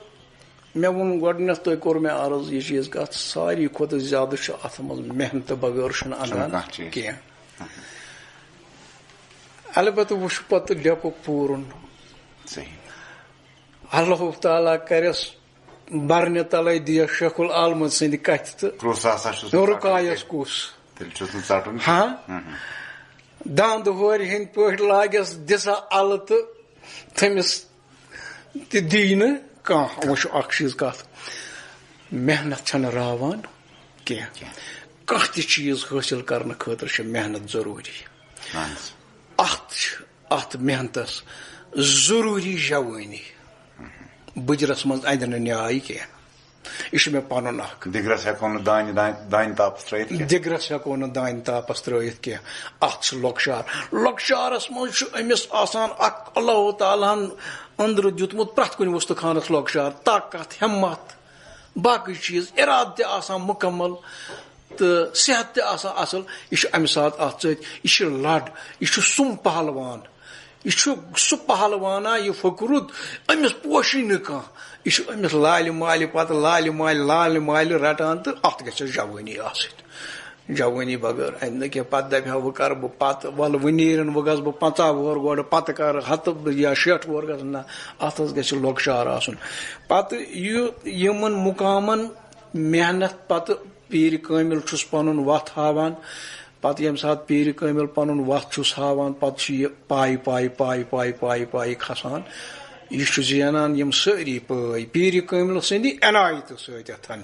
مےٚ ووٚن گۄڈٕنیتھ تۄہہِ کوٚر مےٚ عرض یہِ چیٖز کتھ ساروی کھۄتہٕ زیادٕ چھُ اتھ منٛز محنتہٕ بغٲر چھُنہٕ اندان کینٛہہ البتہ وٕچھ پتہٕ ڈیپُک پوٗرُن اللہ تعالیٰ کرٮ۪س برنہِ تلے دِیس شیخ العالمہٕ سٕنٛدِ کتھِ تہٕ رُکایس کُس داندٕ ہورِ ہٕنٛدۍ پٲٹھۍ لاگٮ۪س دِسا الہٕ تہٕ تٔمِس تہِ دی نہٕ کانٛہہ وۄنۍ چھُ اکھ چیٖز کتھ محنت چھنہٕ راوان کینٛہہ کانٛہہ تہِ چیٖز حٲصِل کرنہٕ خٲطرٕ چھِ محنت ضروٗری اتھ محنتس ضروٗری جوٲنی بٕجرس منٛز اندِ نہٕ نیاے کینٛہہ یہِ چھُ مےٚ پنُن اکھ دِگرس ہیٚکو نہٕ دانہِ تاپس ترٲیِتھ کینٛہہ اتھ چھُ لۄکچارس منٛز چھُ أمِس آسان اکھ اللہ تعالیٰ ہن أنٛدرٕ دیُتمُت پرٛٮ۪تھ کُنہِ وُستُخانس لۄکچار طاقت ہمت باقٕے چیٖز ارادٕ تہِ آسان مُکمل تہٕ صحت تہِ آسان اصل یہِ چھُ امہِ ساتہٕ اتھ سۭتۍ یہِ چھُ لڈ یہِ چھُ سُم پہلوان یہِ چھُ سُہ پہلوانا یہِ فکرُد أمِس پوشی نہٕ کانٛہہ یہِ چھُ أمِس لالہِ مالہِ پتہٕ لالہِ مالہِ رٹان تہٕ اتھ گژھٮ۪س جوٲنی آسٕنۍ جوٲنی بغٲر اندِ نہٕ کینٛہہ پتہٕ دپہِ ہا وۄنۍ کرٕ بہٕ پتہٕ ولہٕ وۄنۍ نیرن وۄنۍ گژھٕ بہٕ 50 وُہر گۄڈٕ پتہٕ کرٕ 100 یا 60 وُہر گژھٕ نہ اتھ حظ گژھِ لۄکچار آسُن پتہٕ یِمن مُقامن محنت پتہٕ پیٖرِ کٲمِل چھُس پنُن وتھ ہاوان پتہٕ ییٚمہِ ساتہٕ پیٖرِ کٲمِل پنُن وتھ چھُس ہاوان پتہٕ چھُ یہِ پاے کھسان یہِ چھُ زینان یِم سٲری پٲے پیٖرِ کٲمِل سٕنٛدِ عنایتہٕ سۭتۍ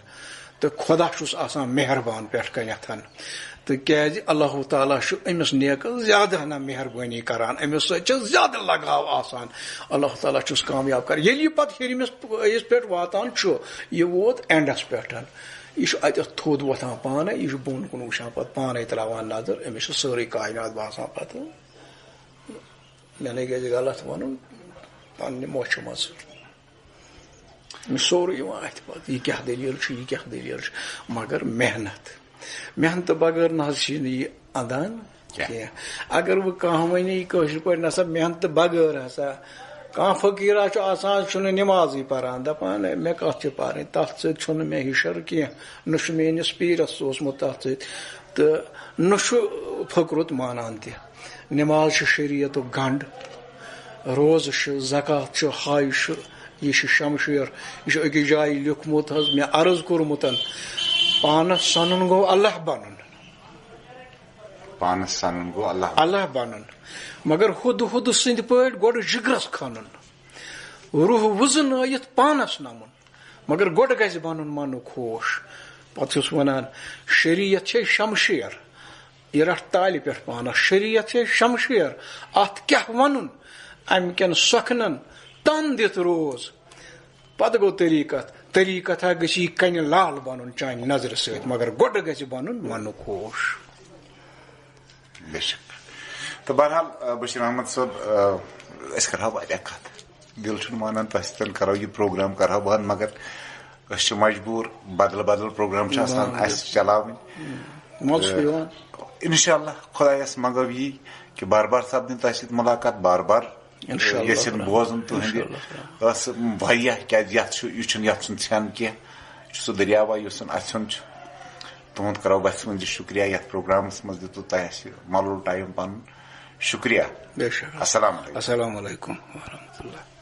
تہٕ خۄدا چھُس آسان مہربان پٮ۪ٹھ کَنٮ۪تھ تہٕ کیازِ اللہ تعالیٰ چھُ أمِس نیکس زیادٕ ہنا مہربٲنی کران أمِس سۭتۍ چھِ زیادٕ لگاو آسان اللہ تعالیٰ چھُس کامیاب کران ییٚلہِ یہِ پتہٕ ہیٚرمِس پٲیِس پٮ۪ٹھ واتان چھُ یہِ ووت اینڈس پٮ۪ٹھ یہِ چھُ اتٮ۪تھ تھوٚد وۄتھان پانے یہِ چھُ بۄن کُن وٕچھان پتہٕ پانے تراوان نظر أمِس چھِ سٲرٕے کاینات باسان پتہٕ مےٚ نے گژھِ غلط ونُن پننہِ موچھِ منٛز سورُے یِوان اَتھِ پَتہٕ یہِ کیٛاہ دٔلیٖل چھِ یہِ کیٛاہ دٔلیٖل چھِ مگر محنتہٕ بغٲر نہ حظ چھِنہٕ یہِ اَندان کینٛہہ اگر وۄنۍ کانٛہہ وَنہِ یہِ کٲشِر پٲٹھۍ نسا محنتہٕ بغٲر ہسا کانٛہہ فقیٖرا چھُ آسان چھُنہٕ نٮ۪مازٕے پَران دَپان مےٚ کَتھ چھِ پَرٕنۍ تَتھ سۭتۍ چھُنہٕ مےٚ ہِشر کینٛہہ نہ چھُ میٲنِس پیٖرَس اوسمُت تَتھ سۭتۍ تہٕ نہ چھُ فقرُت مانان تہِ نٮ۪ماز چھِ شریعتُک گنٛڈ روزٕ چھُ زکات چھُ حج چھُ یہِ چھُ شمشیر یہِ چھُ أکِس جایہِ لیوٗکھمُت حظ مےٚ عرض کوٚرمُت پانَس سَنُن گوٚو اللہ بَنُن اللہ بَنُن مگر ہُدٕ سٕنٛدِ پٲٹھۍ گۄڈٕ جِگرَس کھنُن روح وُزنٲیِتھ پانَس نَمُن مگر گۄڈٕ گژھِ بَنُن مَنُک ہوش پَتہٕ چھُس وَنان شریعت چھے شمشیر یہِ رَٹھ تالہِ پٮ۪ٹھ پانَس شریعت چھے شمشیر اَتھ کیٛاہ وَنُن اَمہِ کٮ۪ن سۄکھنَن تَن دِتھ روز پَتہٕ گوٚو طریٖقت ہا گژھِ یہِ کَنہِ لال بَنُن چانہِ نظرِ سۭتۍ مگر گۄڈٕ گژھِ بَنُن مَنُک ہوش بے شک تو بہرحال بشیر احمد صٲب أسۍ کَرہو واریاہ کَتھ دِل چھُنہٕ مانان تۄہہِ سۭتۍ کَرو یہِ پروگرام کَرہو بہٕ مگر أسۍ چھِ مجبوٗر بدل پروگرام چھِ آسان اَسہِ چلاوٕنۍ اِنشاء اللہ خۄدایَس منٛگو یی کہِ بار بار سپدٕنۍ تۄہہِ سۭتۍ مُلاقات بار بار یژھِن بوزُن تُہنٛدِ ٲسہٕ واریاہ کیازِ یہِ چھُنہٕ یَتھ چھُنہٕ ژھٮ۪ن کینٛہہ یہِ چھُ سُہ دٔریاوا یُس زَن اَسہِ ہُنٛد چھُ تُہُنٛد کَرو بَسہِ منٛز یہِ شُکریہ یَتھ پروگرامَس منٛز دِتوٕ تۄہہِ اَسہِ مۄلُل ٹایم پَنُن شُکریہ السلام علیکم ورحمتہ اللہ